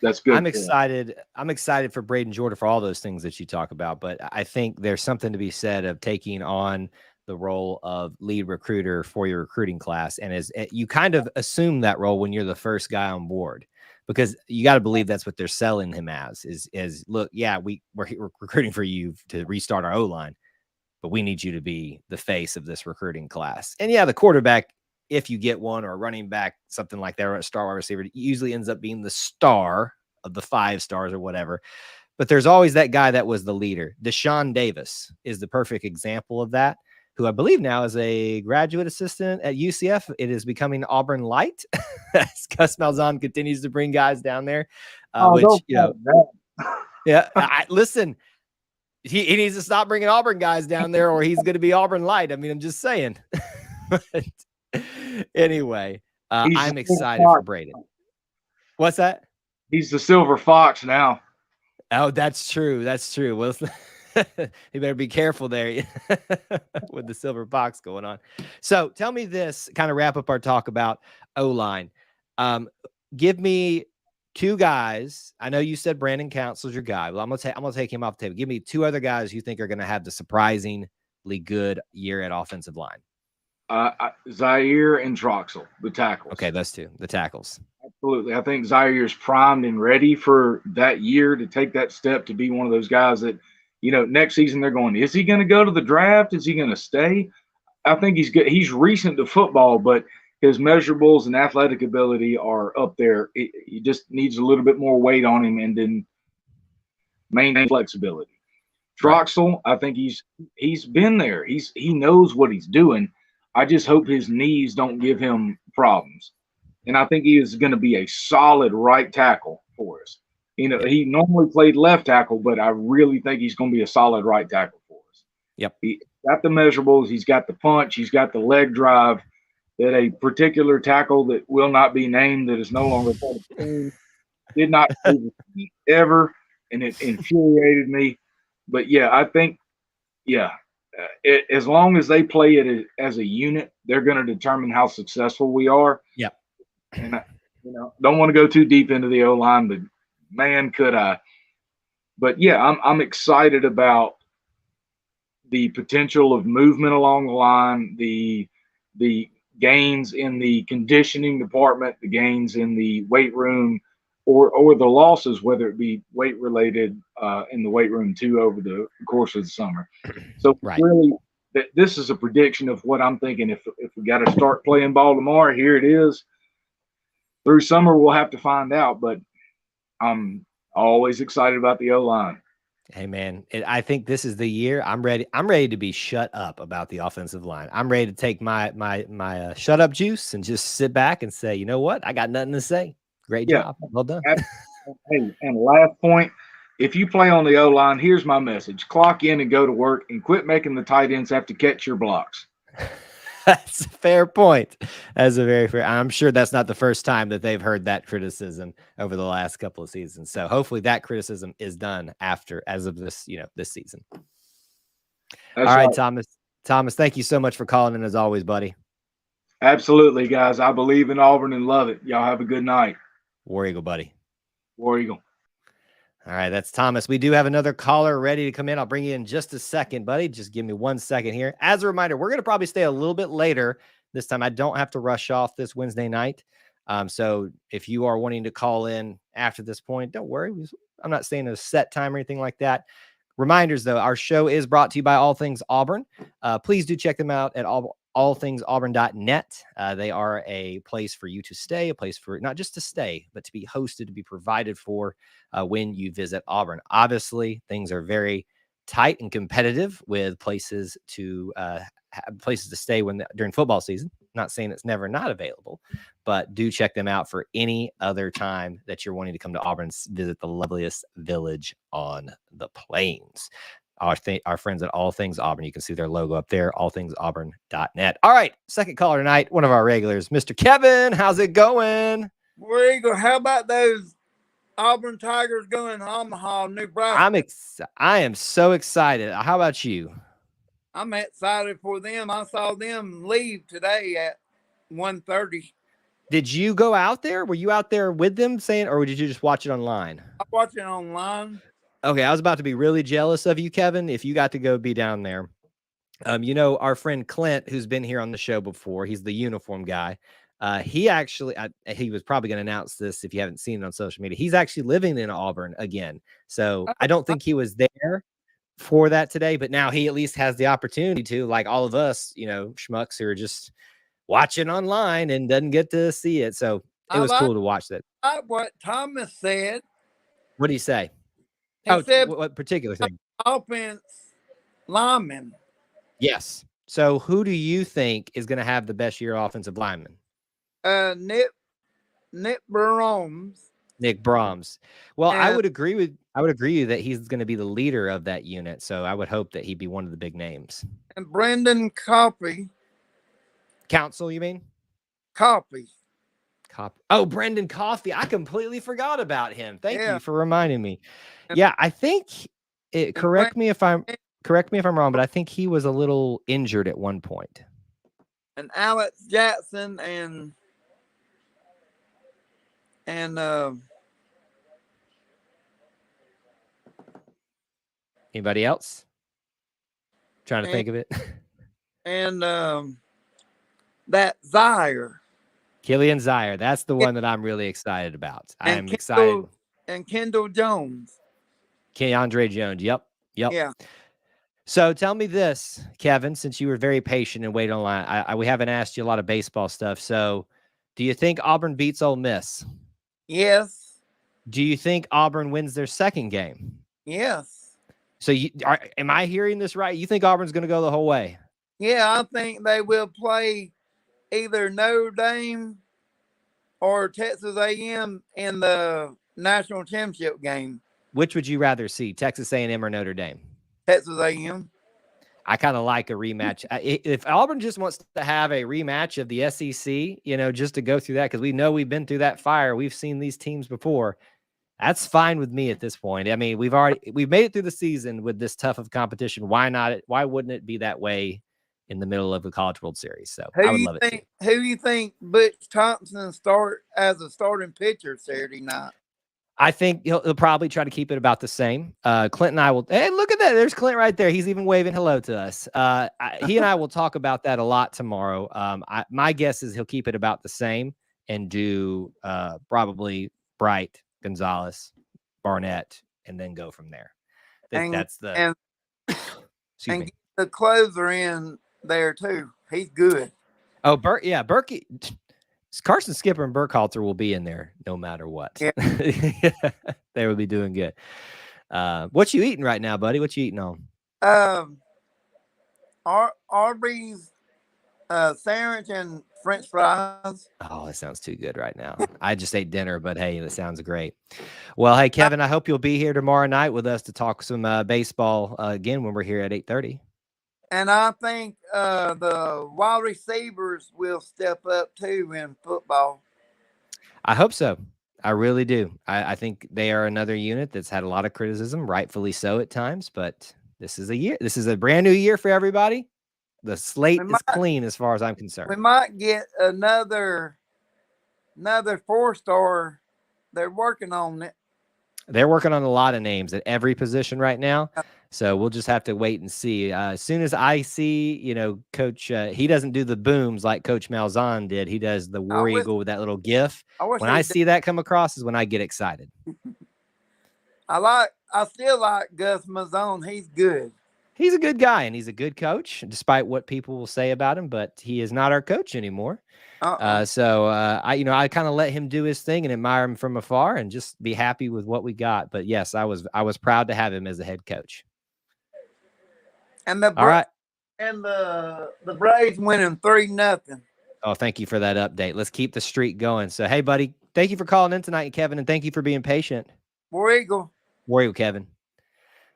that's good. I'm excited. I'm excited for Braden Joyner for all those things that you talk about. But I think there's something to be said of taking on the role of lead recruiter for your recruiting class, and as you kind of assume that role when you're the first guy on board, because you got to believe that's what they're selling him as. Is look, yeah, we're recruiting for you to restart our O-line, but we need you to be the face of this recruiting class. And yeah, the quarterback, if you get one, or a running back, something like that, or a star wide receiver, usually ends up being the star of the 5 stars or whatever. But there's always that guy that was the leader. Deshaun Davis is the perfect example of that, who I believe now is a graduate assistant at UCF. It is becoming Auburn Light as Gus Malzahn continues to bring guys down there, which, you know, yeah, listen, he needs to stop bringing Auburn guys down there, or he's going to be Auburn Light. I mean, I'm just saying. But anyway, I'm excited for Braden. What's that? He's the Silver Fox now. Oh, that's true. That's true. Well, you better be careful there with the Silver Fox going on. So tell me this, kind of wrap up our talk about O-line. Give me 2 guys. I know you said Brandon Counsel's your guy. Well, I'm gonna take him off the table. Give me 2 other guys you think are going to have the surprisingly good year at offensive line. Zaire and Troxel, the tackles. Okay, those 2, the tackles. Absolutely. I think Zaire is primed and ready for that year to take that step to be one of those guys that, you know, next season they're going, is he going to go to the draft? Is he going to stay? I think he's good. He's recent to football, but his measurables and athletic ability are up there. He just needs a little bit more weight on him and then maintain flexibility. Troxel, I think he's been there. He knows what he's doing. I just hope his knees don't give him problems. And I think he is going to be a solid right tackle for us. You know, he normally played left tackle, but I really think he's going to be a solid right tackle for us. Yep. He got the measurables. He's got the punch. He's got the leg drive that a particular tackle that will not be named, that is no longer part of the team, did not ever. And it infuriated me. But yeah, I think, as long as they play it as a unit, they're going to determine how successful we are. Yep. And don't want to go too deep into the O-line, but man, could I. But yeah, I'm excited about the potential of movement along the line, the gains in the conditioning department, the gains in the weight room, or the losses, whether it be weight related in the weight room too over the course of the summer. So really, this is a prediction of what I'm thinking. If we got to start playing ball tomorrow, here it is. Through summer, we'll have to find out, but I'm always excited about the O-line. Hey man, I think this is the year. I'm ready. I'm ready to be shut up about the offensive line. I'm ready to take my shut up juice and just sit back and say, you know what? I got nothing to say. Great job. Well done. Hey, and last point, if you play on the O-line, here's my message. Clock in and go to work and quit making the tight ends have to catch your blocks. That's a fair point. That's a very fair. I'm sure that's not the first time that they've heard that criticism over the last couple of seasons. So hopefully that criticism is done as of this, this season. All right, Thomas. Thomas, thank you so much for calling in as always, buddy. Absolutely, guys. I believe in Auburn and love it. Y'all have a good night. War Eagle, buddy. War Eagle. All right, that's Thomas. We do have another caller ready to come in. I'll bring you in just a second, buddy. Just give me 1 second here. As a reminder, we're going to probably stay a little bit later this time. I don't have to rush off this Wednesday night. So if you are wanting to call in after this point, don't worry. I'm not saying a set time or anything like that. Reminders, though, our show is brought to you by All Things Auburn. Please do check them out at allthingsauburn.net. They are a place for you to stay, a place for not just to stay, but to be hosted, to be provided for when you visit Auburn. Obviously, things are very tight and competitive with places to stay during football season. Not saying it's never not available, but do check them out for any other time that you're wanting to come to Auburn and visit the loveliest village on the plains. Our friends at All Things Auburn. You can see their logo up there, allthingsauburn.net. All right, second caller tonight, one of our regulars, Mr. Kevin. How's it going? War Eagle, how about those Auburn Tigers going to Omaha, Nebraska? I am so excited. How about you? I'm excited for them. I saw them leave today at 1:30. Did you go out there? Were you out there with them saying, or did you just watch it online? I watch it online. Okay, I was about to be really jealous of you, Kevin, if you got to go be down there. You know, our friend Clint, who's been here on the show before, he's the uniform guy. He actually, he was probably going to announce this if you haven't seen it on social media. He's actually living in Auburn again. So I don't think he was there for that today, but now he at least has the opportunity to, like all of us, you know, schmucks who are just watching online and doesn't get to see it. So it was cool to watch that. What Thomas said. What did he say? He said, what particular thing? Offense lineman. Yes. So who do you think is going to have the best year offensive lineman? Nick Brahms. Nick Brahms. Well, I would agree with you that he's going to be the leader of that unit. So I would hope that he'd be one of the big names. And Brendan Coffey. Council, you mean? Coffey. Oh, Brendan Coffey. I completely forgot about him. Thank you for reminding me. Yeah, I think correct me if I'm wrong, but I think he was a little injured at one point. And Alex Jackson and anybody else? Trying to think of it. And that Zaire. Killian Zaire. That's the one that I'm really excited about. I am excited. And Kendall Jones. Keandre Jones. Yep. Yeah. So tell me this, Kevin, since you were very patient and waited online. We haven't asked you a lot of baseball stuff. So do you think Auburn beats Ole Miss? Yes. Do you think Auburn wins their second game? Yes. So am I hearing this right? You think Auburn's going to go the whole way? Yeah, I think they will play either Notre Dame or Texas A&M in the national championship game. Which would you rather see, Texas A&M or Notre Dame? Texas A&M. I kind of like a rematch. If Auburn just wants to have a rematch of the SEC, you know, just to go through that, because we know we've been through that fire. We've seen these teams before. That's fine with me at this point. I mean, we've made it through the season with this tough of competition. Why not? Why wouldn't it be that way in the middle of the College World Series? So I would love it too. Who do you think Butch Thompson start as a starting pitcher Saturday night? I think he'll probably try to keep it about the same. Clint and I will. Hey, look at that! There's Clint right there. He's even waving hello to us. He and I will talk about that a lot tomorrow. My guess is he'll keep it about the same and do probably Bright, Gonzalez, Barnett, and then go from there. That's the and get the closer in there too. He's good. Oh, Berkey. Carson Skipper and Burkhalter will be in there no matter what. Yeah. They will be doing good. What you eating right now, buddy? What you eating on? Arby's sandwich and French fries. Oh, that sounds too good right now. I just ate dinner, but hey, that sounds great. Well, hey, Kevin, I hope you'll be here tomorrow night with us to talk some baseball again when we're here at 8:30. And I think the wide receivers will step up too in football. I hope so. I really do. I think they are another unit that's had a lot of criticism, rightfully so at times, but this is a year. This is a brand new year for everybody. The slate is clean as far as I'm concerned. We might get another 4-star. They're working on it. They're working on a lot of names at every position right now. So we'll just have to wait and see. As soon as I see, you know, Coach, he doesn't do the booms like Coach Malzahn did. He does the War Eagle with that little GIF. When I see that come across is when I get excited. I still like Gus Malzahn. He's good. He's a good guy, and he's a good coach, despite what people will say about him. But he is not our coach anymore. So I kind of let him do his thing and admire him from afar, and just be happy with what we got. But yes, I was proud to have him as a head coach. And the Braves winning 3-0. Oh, thank you for that update. Let's keep the streak going. So, hey, buddy, thank you for calling in tonight, Kevin, and thank you for being patient. War Eagle, Kevin.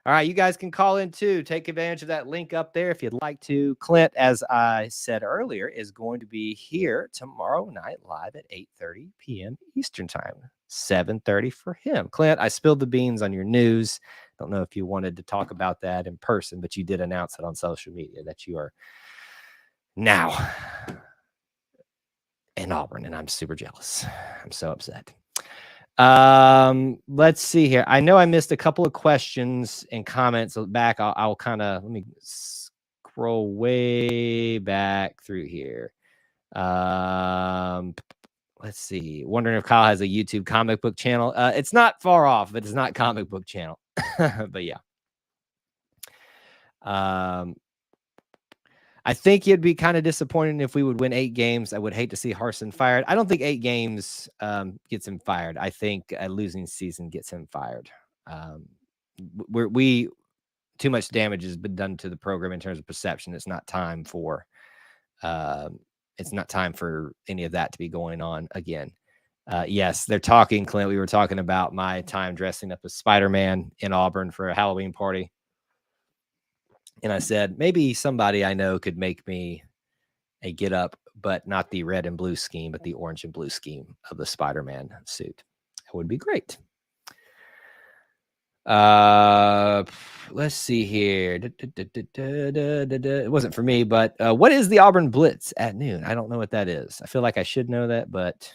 All right, you guys can call in too. Take advantage of that link up there if you'd like to. Clint, as I said earlier, is going to be here tomorrow night live at 8:30 p.m. Eastern time, 7:30 for him. Clint, I spilled the beans on your news. Don't know if you wanted to talk about that in person, but you did announce it on social media that you are now an in Auburn, and I'm super jealous. I'm so upset. Let's see here. I know I missed a couple of questions and comments back. I'll kind of let me scroll way back through here. Let's see. Wondering if Kyle has a YouTube comic book channel. It's not far off, but it's not comic book channel. But yeah. I think it'd be kind of disappointing if we would win 8 games. I would hate to see Harsin fired. I don't think 8 games gets him fired. I think a losing season gets him fired. We too much damage has been done to the program in terms of perception. It's not time for any of that to be going on again. Yes, they're talking, Clint. We were talking about my time dressing up as Spider-Man in Auburn for a Halloween party. And I said, maybe somebody I know could make me a get up, but not the red and blue scheme, but the orange and blue scheme of the Spider-Man suit. That would be great. Let's see here. It wasn't for me, but what is the Auburn Blitz at noon? I don't know what that is. I feel like I should know that, but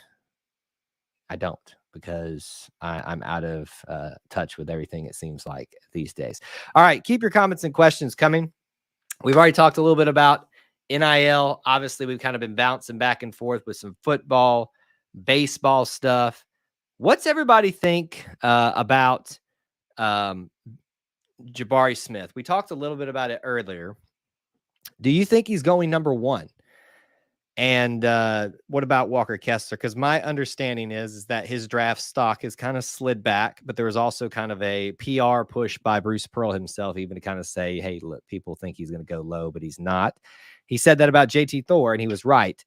I don't, because I'm out of touch with everything, it seems like, these days. All right, keep your comments and questions coming. We've already talked a little bit about NIL. Obviously, we've kind of been bouncing back and forth with some football, baseball stuff. What's everybody think about Jabari Smith? We talked a little bit about it earlier. Do you think he's going number 1? And what about Walker Kessler? Because my understanding is that his draft stock has kind of slid back, but there was also kind of a PR push by Bruce Pearl himself, even to kind of say, hey, look, people think he's going to go low, but he's not. He said that about JT Thor, and he was right.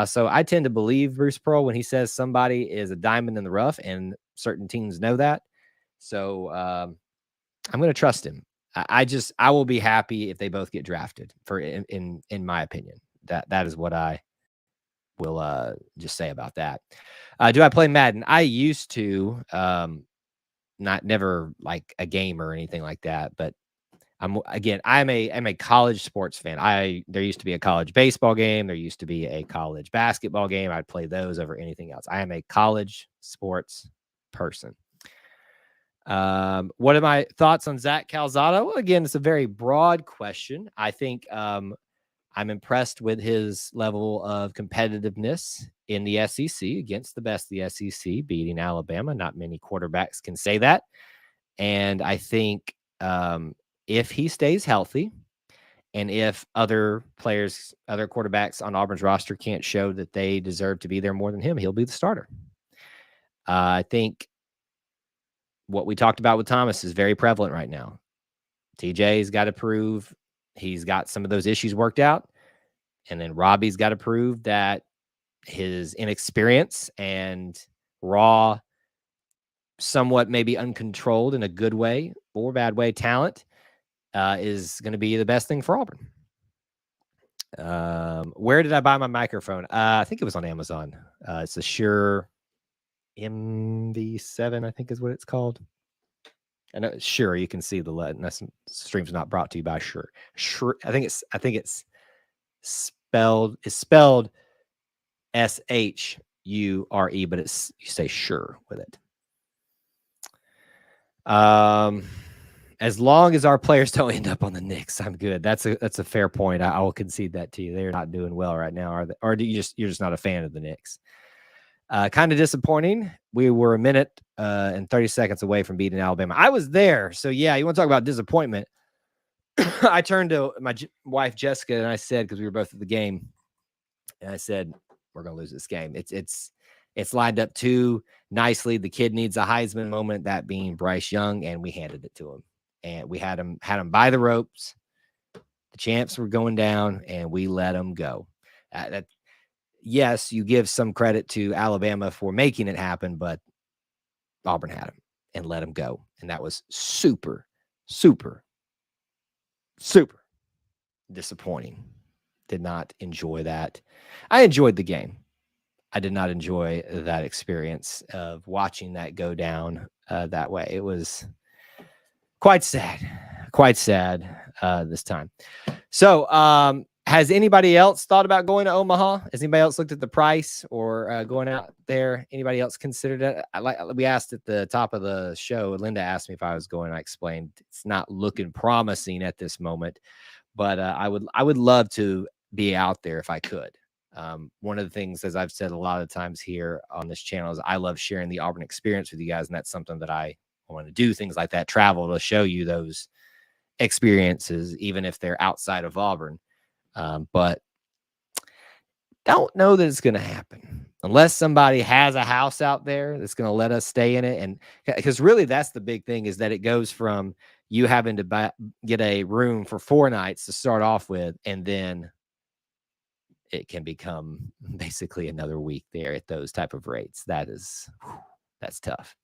So I tend to believe Bruce Pearl when he says somebody is a diamond in the rough, and certain teams know that. So I'm going to trust him. I will be happy if they both get drafted, in my opinion. That is what I will just say about that. Do I play Madden? I used to, never like a game or anything like that, but I'm a college sports fan. There used to be a college baseball game. There used to be a college basketball game. I'd play those over anything else. I am a college sports person. What are my thoughts on Zach Calzado? Well, again, it's a very broad question. I think I'm impressed with his level of competitiveness in the SEC against the best of the SEC, beating Alabama. Not many quarterbacks can say that. And I think if he stays healthy, and if other quarterbacks on Auburn's roster can't show that they deserve to be there more than him, he'll be the starter. I think what we talked about with Thomas is very prevalent right now. TJ's got to prove he's got some of those issues worked out. And then Robbie's got to prove that his inexperience and raw, somewhat maybe uncontrolled in a good way or bad way talent is going to be the best thing for Auburn. Where did I buy my microphone? I think it was on Amazon. It's a Shure MV7, I think is what it's called. I know Shure, you can see the lead. This stream's not brought to you by Shure. Shure, I think it's spelled SHURE, but you say Shure with it. As long as our players don't end up on the Knicks, I'm good. That's a fair point. I will concede that to you. They're not doing well right now, are they? Or you're just not a fan of the Knicks? Kind of disappointing. We were a minute and 30 seconds away from beating Alabama. I was there, so yeah. You want to talk about disappointment? I turned to my wife Jessica and I said, because we were both at the game, and I said, "We're gonna lose this game. It's lined up too nicely. The kid needs a Heisman moment, that being Bryce Young, and we handed it to him. And we had him by the ropes. The champs were going down, and we let them go. Yes, you give some credit to Alabama for making it happen, but Auburn had him and let him go, and that was super, super, super disappointing. Did not enjoy that. I enjoyed the game. I did not enjoy that experience of watching that go down that way. It was quite sad this time. So Has anybody else thought about going to Omaha? Has anybody else looked at the price or going out there? Anybody else considered it? We asked at the top of the show. Linda asked me if I was going. I explained it's not looking promising at this moment, but I would love to be out there if I could. One of the things, as I've said a lot of times here on this channel, is I love sharing the Auburn experience with you guys, and that's something that I want to do. Things like that, travel to show you those experiences, even if they're outside of Auburn. But don't know that it's going to happen unless somebody has a house out there that's going to let us stay in it. And because really that's the big thing, is that it goes from you having to get a room for 4 nights to start off with, and then it can become basically another week there at those type of rates. That's tough.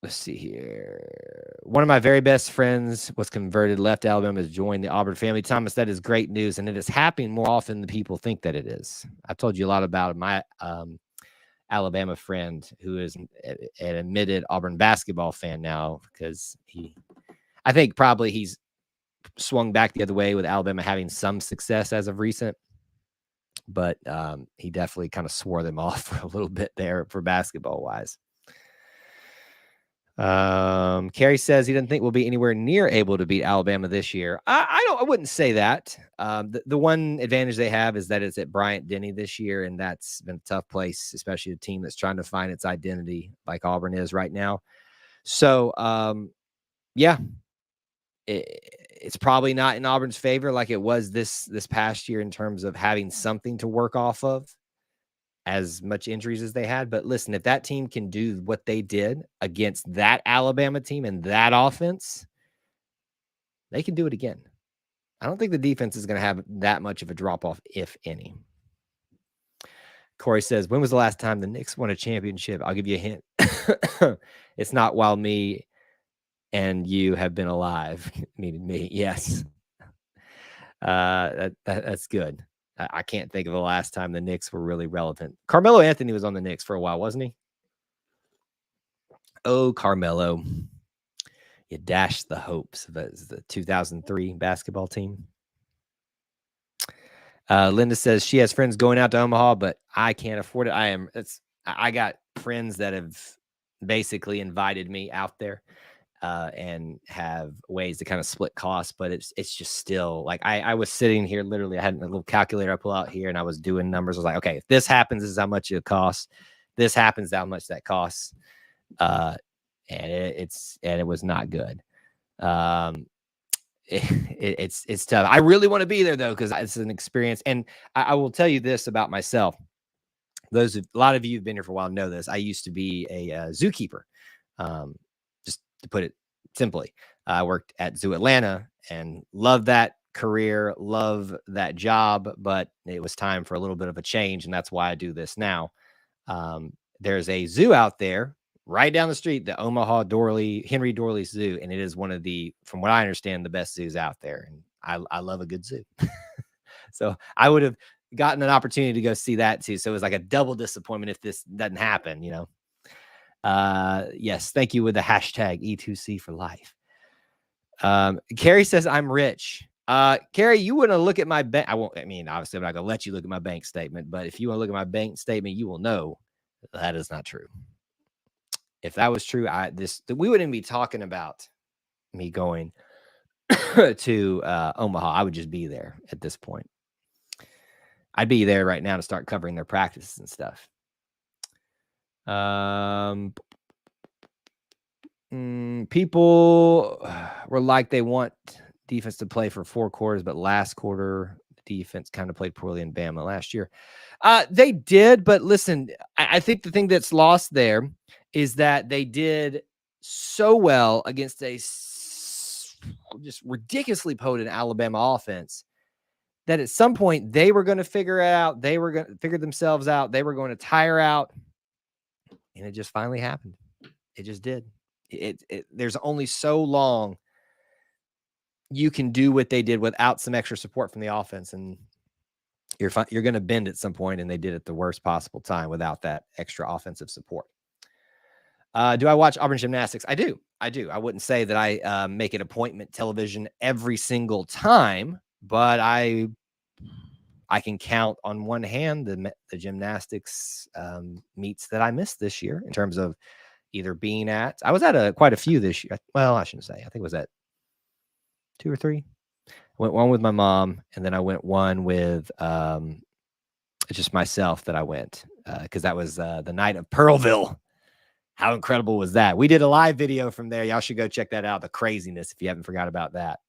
Let's see here. One of my very best friends was converted, left Alabama to join the Auburn family. Thomas, that is great news, and it is happening more often than people think that it is. I've told you a lot about my Alabama friend who is an admitted Auburn basketball fan now, because I think probably he's swung back the other way with Alabama having some success as of recent, but he definitely kind of swore them off for a little bit there for basketball wise. Kerry says he doesn't think we'll be anywhere near able to beat Alabama this year. I wouldn't say that. The one advantage they have is that it's at Bryant-Denny this year, and that's been a tough place, especially a team that's trying to find its identity like Auburn is right now. So, yeah, it's probably not in Auburn's favor like it was this past year in terms of having something to work off of, as much injuries as they had. But listen, if that team can do what they did against that Alabama team and that offense, they can do it again. I don't think the defense is going to have that much of a drop-off, if any. Corey says, when was the last time the Knicks won a championship? I'll give you a hint. It's not while me and you have been alive, meaning me. Yes. That's good. I can't think of the last time the Knicks were really relevant. Carmelo Anthony was on the Knicks for a while, wasn't he? Oh, Carmelo. You dashed the hopes of the 2003 basketball team. Linda says she has friends going out to Omaha, but I can't afford it. I got friends that have basically invited me out there. And have ways to kind of split costs, but it's just still like I was sitting here, literally I had a little calculator I pull out here and I was doing numbers. I was like, okay, if this happens, this is how much it costs. This happens, how much that costs. And it was not good. It's tough. I really want to be there though, because it's an experience. And I will tell you this about myself. A lot of you have been here for a while know this. I used to be a zookeeper. To put it simply, I worked at Zoo Atlanta and loved that career, love that job, but it was time for a little bit of a change, and that's why I do this now. There's a zoo out there right down the street, the Omaha Henry Dorley Zoo, and it is one of the, from what I understand, the best zoos out there, and I love a good zoo. So I would have gotten an opportunity to go see that too, so it was like a double disappointment if this doesn't happen, you know. Yes, thank you with the hashtag E2C for life. Carrie says I'm rich. Carrie, you want to look at my bank? Obviously I'm not gonna let you look at my bank statement, but if you want to look at my bank statement, you will know that is not true. If that was true, we wouldn't be talking about me going to Omaha. I would just be there at this point. I'd be there right now to start covering their practices and stuff. People were like they want defense to play for 4 quarters, but last quarter the defense kind of played poorly in Bama last year. They did, but listen, I think the thing that's lost there is that they did so well against a just ridiculously potent Alabama offense that at some point they were going to figure it out. They were going to figure themselves out. They were going to tire out. And it just finally happened. It just did. There's only so long you can do what they did without some extra support from the offense, and you're going to bend at some point, and they did it the worst possible time without that extra offensive support. Do I watch Auburn Gymnastics? I do. I do. I wouldn't say that I make an appointment television every single time, but I can count on one hand the gymnastics meets that I missed this year in terms of either being at. I was at quite a few this year. Well, I shouldn't say. I think it was at 2 or 3. I went one with my mom, and then I went one with just myself that I went because that was the night of Pearlville. How incredible was that? We did a live video from there. Y'all should go check that out. The craziness, if you haven't forgot about that.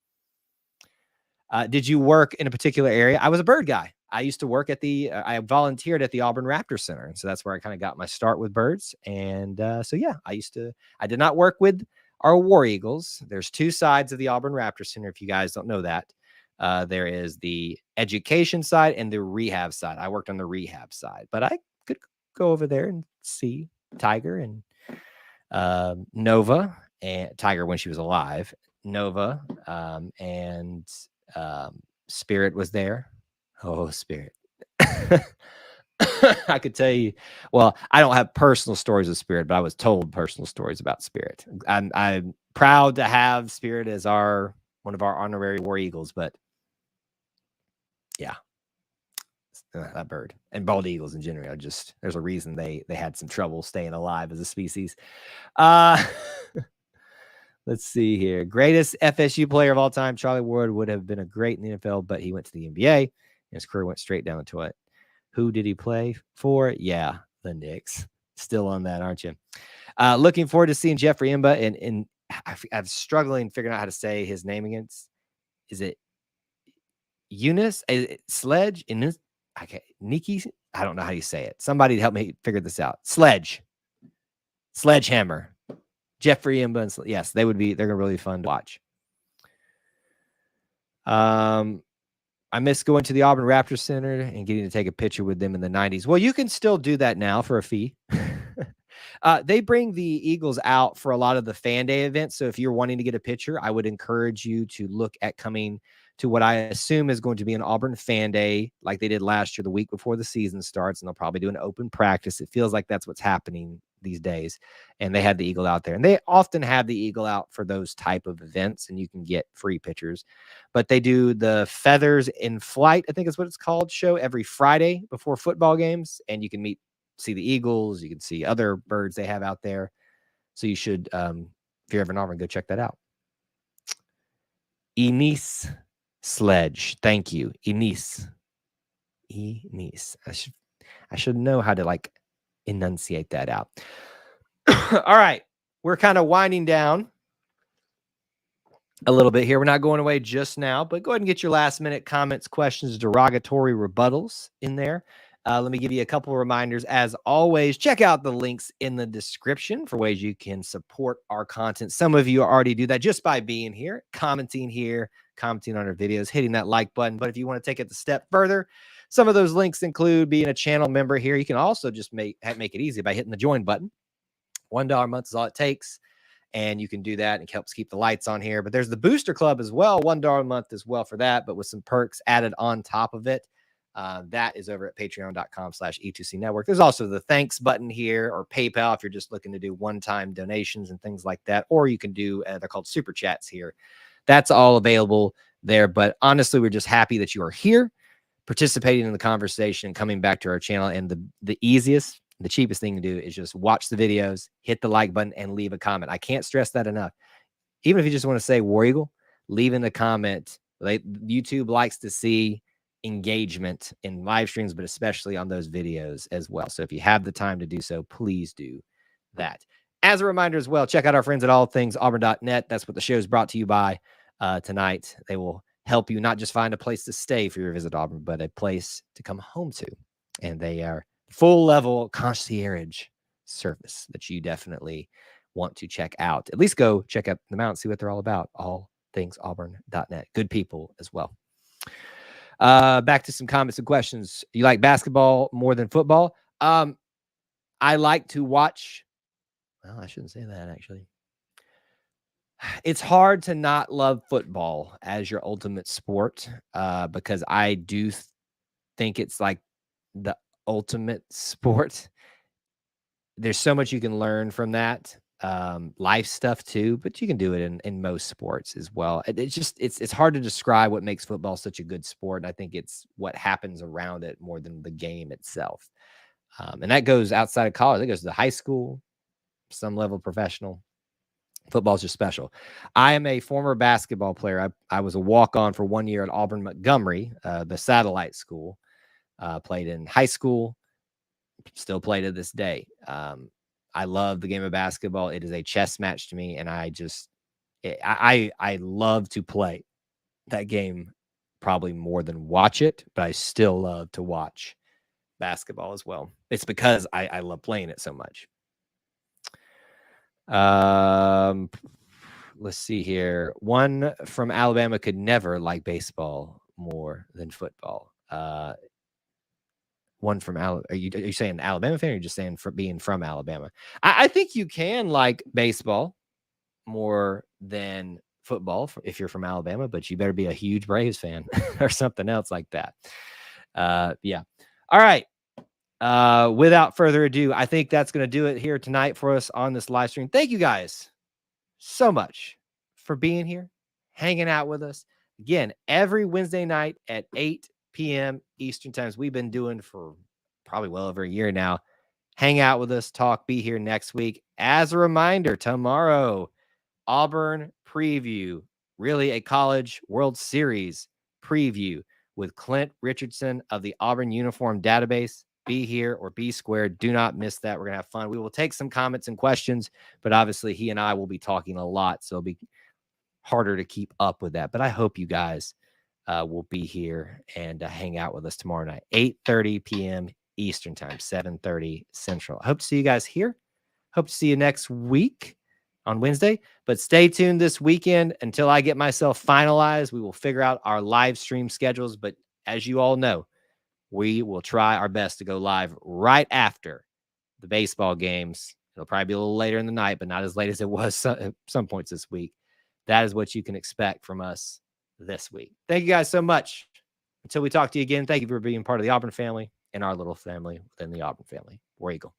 Did you work in a particular area? I was a bird guy. I used to work at I volunteered at the Auburn Raptor Center. And so that's where I kind of got my start with birds. And so, yeah, I did not work with our War Eagles. There's 2 sides of the Auburn Raptor Center, if you guys don't know that. There is the education side and the rehab side. I worked on the rehab side, but I could go over there and see Tiger and Nova, and Tiger when she was alive, Nova, and Spirit was there. Oh, Spirit. I could tell you, well, I don't have personal stories of Spirit, but I was told personal stories about Spirit. I'm proud to have Spirit as one of our honorary War Eagles, but yeah, that bird and bald eagles in general, there's a reason they had some trouble staying alive as a species. Let's see here. Greatest FSU player of all time, Charlie Ward, would have been a great in the NFL, but he went to the NBA and his career went straight down the toilet. Who did he play for? Yeah, the Knicks. Still on that, aren't you? Looking forward to seeing Jeffrey Imba, and I'm struggling figuring out how to say his name again. Is it Eunice? Sledge? Okay, Nikki? I don't know how you say it. Somebody help me figure this out. Sledgehammer. Jeffrey Imba and yes, they're gonna really fun to watch. I miss going to the Auburn Raptor Center and getting to take a picture with them in the 90s. Well, you can still do that now for a fee. They bring the Eagles out for a lot of the fan day events. So if you're wanting to get a picture, I would encourage you to look at coming to what I assume is going to be an Auburn fan day like they did last year, the week before the season starts, and they'll probably do an open practice. It feels like that's what's happening these days. And they had the Eagle out there, and they often have the Eagle out for those type of events, and you can get free pictures. But they do the Feathers in Flight, I think is what it's called, show every Friday before football games, and you can see the Eagles, you can see other birds they have out there. So you should, if you're ever in Auburn, go check that out. Eunice Sledge, thank you, Eunice. I should know how to enunciate that out. All right, we're kind of winding down a little bit here. We're not going away just now, but go ahead and get your last minute comments, questions, derogatory rebuttals in there. Let me give you a couple of reminders. As always, check out the links in the description for ways you can support our content. Some of you already do that just by being here, commenting on our videos, hitting that like button. But if you want to take it a step further, some of those links include being a channel member here. You can also just make it easy by hitting the join button. $1 a month is all it takes. And you can do that, and it helps keep the lights on here. But there's the Booster Club as well, $1 a month as well for that, but with some perks added on top of it. That is over at patreon.com/E2C Network. There's also the thanks button here, or PayPal if you're just looking to do one-time donations and things like that. Or you can do, they're called super chats here. That's all available there. But honestly, we're just happy that you are here, participating in the conversation, coming back to our channel. And the easiest, the cheapest thing to do is just watch the videos, hit the like button, and leave a comment. I can't stress that enough. Even if you just want to say War Eagle, leave in the comment. YouTube likes to see engagement in live streams, but especially on those videos as well. So if you have the time to do so, please do that. As a reminder as well, check out our friends at allthingsauburn.net. That's what the show is brought to you by tonight. They will help you not just find a place to stay for your visit to Auburn, but a place to come home to. And they are full level concierge service that you definitely want to check out. At least go check out them out and see what they're all about. Allthingsauburn.net. Good people as well. Back to some comments and questions. You like basketball more than football? I like to watch. Well, I shouldn't say that, actually. It's hard to not love football as your ultimate sport, because I do think it's like the ultimate sport. There's so much you can learn from that. life stuff too, but you can do it in most sports as well. It's just it's hard to describe what makes football such a good sport. And I think it's what happens around it more than the game itself. And that goes outside of college. It goes to high school, some level professional. Football's just special. I am a former basketball player. I was a walk-on for 1 year at Auburn Montgomery, the satellite school. Played in high school, still play to this day. I love the game of basketball. It is a chess match to me, and I love to play that game probably more than watch it, but I still love to watch basketball as well. It's because I love playing it so much. Let's see here. One from Alabama could never like baseball more than football. One from Alabama. Are you saying Alabama fan, or are you just saying being from Alabama? I think you can like baseball more than football if you're from Alabama, but you better be a huge Braves fan or something else like that. Yeah. All right. Without further ado, I think that's going to do it here tonight for us on this live stream. Thank you guys so much for being here, hanging out with us. Again, every Wednesday night at 8 p.m. Eastern times. We've been doing for probably well over a year now. Hang out with us, talk, be here next week. As a reminder, tomorrow, Auburn preview, really a college World Series preview with Clint Richardson of the Auburn Uniform Database. Be here or be squared. Do not miss that. We're going to have fun. We will take some comments and questions, but obviously he and I will be talking a lot, so it'll be harder to keep up with that. But I hope you guys will be here and hang out with us tomorrow night, 8:30 p.m. Eastern time, 7:30 Central. I hope to see you guys here. Hope to see you next week on Wednesday, but stay tuned this weekend until I get myself finalized. We will figure out our live stream schedules, but as you all know, we will try our best to go live right after the baseball games. It'll probably be a little later in the night, but not as late as it was some points this week. That is what you can expect from us this week. Thank you guys so much. Until we talk to you again, thank you for being part of the Auburn family and our little family within the Auburn family. War Eagle.